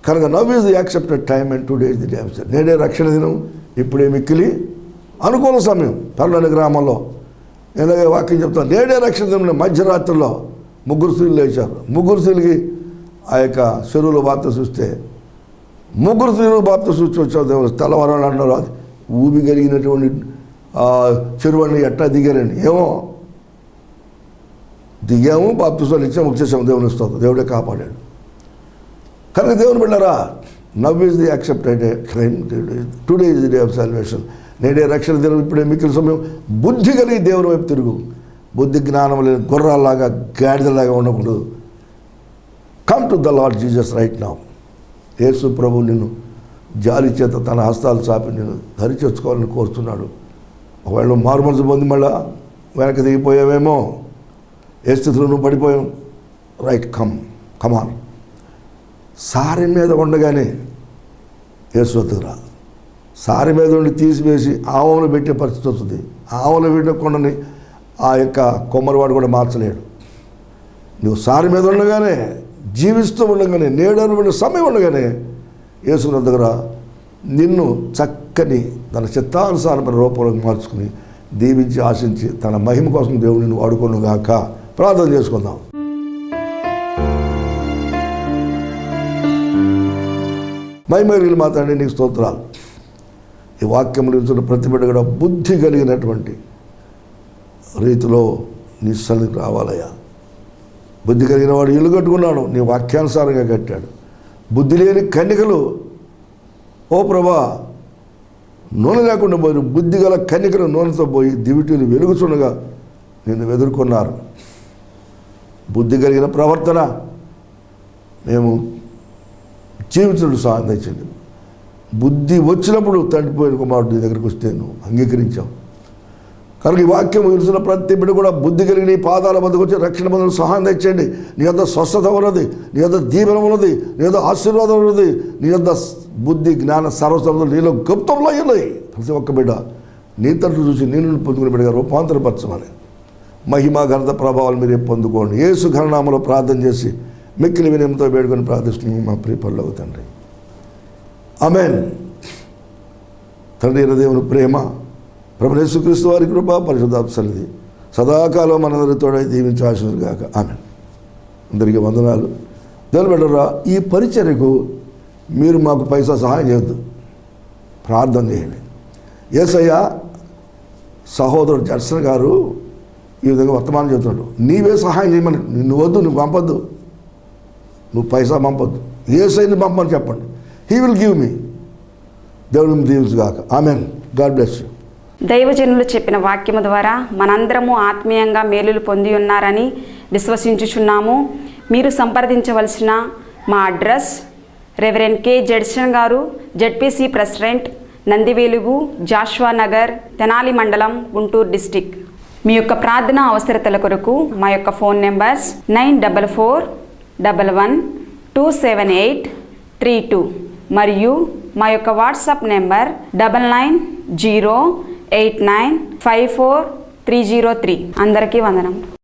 కనుక now is the accepted time and today is the day of. నేడే రక్షణ దినం, ఇప్పుడే మిక్కిలి అనుకూల సమయం. పర్లోని గ్రామంలో నేను వాక్యం చెప్తాను. నేడే రక్షణ దినం. మధ్యరాత్రిలో 3 స్త్రీలు లేచారు. 3 స్త్రీలకి ఆ యొక్క చెరువులో బాప్తిసం చూస్తే 3 స్త్రీలు బాప్తిసం చూసి వచ్చారు. దేవుడు తెల్లవారు అన్నారు. అది ఊబి కలిగినటువంటి చెరువు అన్ని ఎట్టా దిగారండి. ఏమో దిగాము, బాప్తిసాలు ఇచ్చాము, వచ్చేసాము. దేవుని ఇస్తాం, దేవుడే కాపాడాడు. కనుక దేవుని బిడ్డలారా, now is the accepted time, today is the day of salvation. నేడే రక్షణ దినం, ఇప్పుడే మిక్కిలి సమయం. బుద్ధి కలిగి దేవుని వైపు తిరుగు. బుద్ధి జ్ఞానం లేని గుర్రాల్లాగా గాడిదలాగా ఉండకూడదు. Come to the Lord Jesus right now. యేసు ప్రభు నిన్ను జాలి చేత తన హస్తాలు చాపి నిన్ను ధరించుకోవాలని కోరుతున్నాడు. ఒకవేళ మారు మనసు పొంది మళ్ళా వెనక్కి దిగిపోయావేమో, ఏ స్థితిలో నువ్వు పడిపోయావు. రైట్, కమాన్. సారి మీద ఉండగానే యేసు వద్దకు రా. సారి మీద ఉండి తీసివేసి ఆవును పెట్టే పరిస్థితి వస్తుంది. ఆవును పెట్టకుండాని ఆ యొక్క కొమ్మరివాడు కూడా మార్చలేడు. నువ్వు సారి మీద ఉండగానే, జీవిస్తూ ఉండగానే, నేడను సమయం ఉండగానే యేసు దగ్గర నిన్ను చక్కని తన చిత్తానుసారమైన రూపంలోకి మార్చుకుని దీవించి ఆశించి తన మహిమ కోసం దేవుడు నిన్ను వాడుకోనుగాక. ప్రార్థన చేసుకుందాం. మహిమరీలు మాట్లాడి నీకు స్తోత్రాలు. ఈ వాక్యములు ఇచ్చిన ప్రతి బిడ్డ కూడా బుద్ధి కలిగినటువంటి రీతిలో నీ సన్నిధికి రావాలయ్యా. బుద్ధి కలిగిన వాడు ఇల్లు కట్టుకున్నాడు, నీ వాక్యానుసారంగా కట్టాడు. బుద్ధి లేని కన్యకలు, ఓ ప్రభా, నూనె లేకుండా పోయి బుద్ధి గల కన్యకలు నూనెతో పోయి దివిటీలు వెలుగుచుండగా నిన్ను ఎదుర్కొన్నారు. బుద్ధి కలిగిన ప్రవర్తన మేము జీవించడం సహాయం తెచ్చింది. బుద్ధి వచ్చినప్పుడు తండ్రిపోయిన కుమారుడు నీ దగ్గరికి వస్తే నువ్వు అంగీకరించావు. కనుక ఈ వాక్యం తెలిసిన ప్రతి బిడ్డ కూడా బుద్ధి కలిగి నీ పాదాల వద్దకు వచ్చి రక్షణ బంధువులు సహాయం తెచ్చండి. నీ యొద్ద స్వస్థత ఉన్నది, నీ యొద్ద దీవెన ఉన్నది, నీ యొద్ద ఆశీర్వాదం ఉన్నది, నీ యొద్ద బుద్ధి జ్ఞాన సర్వసంలో నీలో గుప్తంలో ఉన్నాయి. ప్రతి ఒక్క బిడ్డ నీ తండ్రి చూసి నేను పొందుకునే బిడ్డగా రూపాంతరపరచమని మహిమ ఘనత ప్రభావాలు మీరే పొందుకోండి. యేసు ఘననామలో ప్రార్థన చేసి మిక్కిలి వినయంతో వేడుకొని ప్రార్థిస్తున్నాము మా ప్రియ పరలోక తండ్రి. ఆమేన్. తండ్రి అయిన దేవుని ప్రేమ, ప్రభు యేసుక్రీస్తు వారి కృప, పరిశుద్ధాత్మ సన్నిధి సదాకాలం మనందరితో దీవించి ఆశీర్వదించుగాక. ఆమేన్. అందరికీ వందనాలు. దేవుని బిడ్డలారా, ఈ పరిచర్యకు మీరు మాకు పైసా సహాయం చేయొద్దు, ప్రార్థన చేయండి. యేసయ్య సహోదరుడు జడ్సన్ గారు ఈ విధంగా వర్తమానం చెబుతున్నాడు. నీవే సహాయం చేయమని. నువ్వు వద్దు, నువ్వు పంపొద్దు, నువ్వు పైసా పంపొద్దు, యేసయ్యని పంపమని చెప్పండి. He will give me. దేవుని దీవించుగాక. ఆమెన్. God bless you. దైవజనులు చెప్పిన వాక్యము ద్వారా మనందరము ఆత్మీయంగా మేలులు పొంది ఉన్నారని విశ్వసించుచున్నాము. మీరు సంప్రదించవలసిన మా అడ్రస్ రెవరెండ్ కె జడ్సన్ గారు, జడ్పీసీ ప్రెసిడెంట్, నందివేలుగు, జాషువా నగర్, తెనాలి మండలం, గుంటూరు డిస్టిక్. మీ యొక్క ప్రార్థన అవసరతల కొరకు మా యొక్క ఫోన్ నెంబర్స్ 9441127832 మరియు మా యొక్క వాట్సాప్ నెంబర్ 9906 8954 303. అందరికీ వందనం.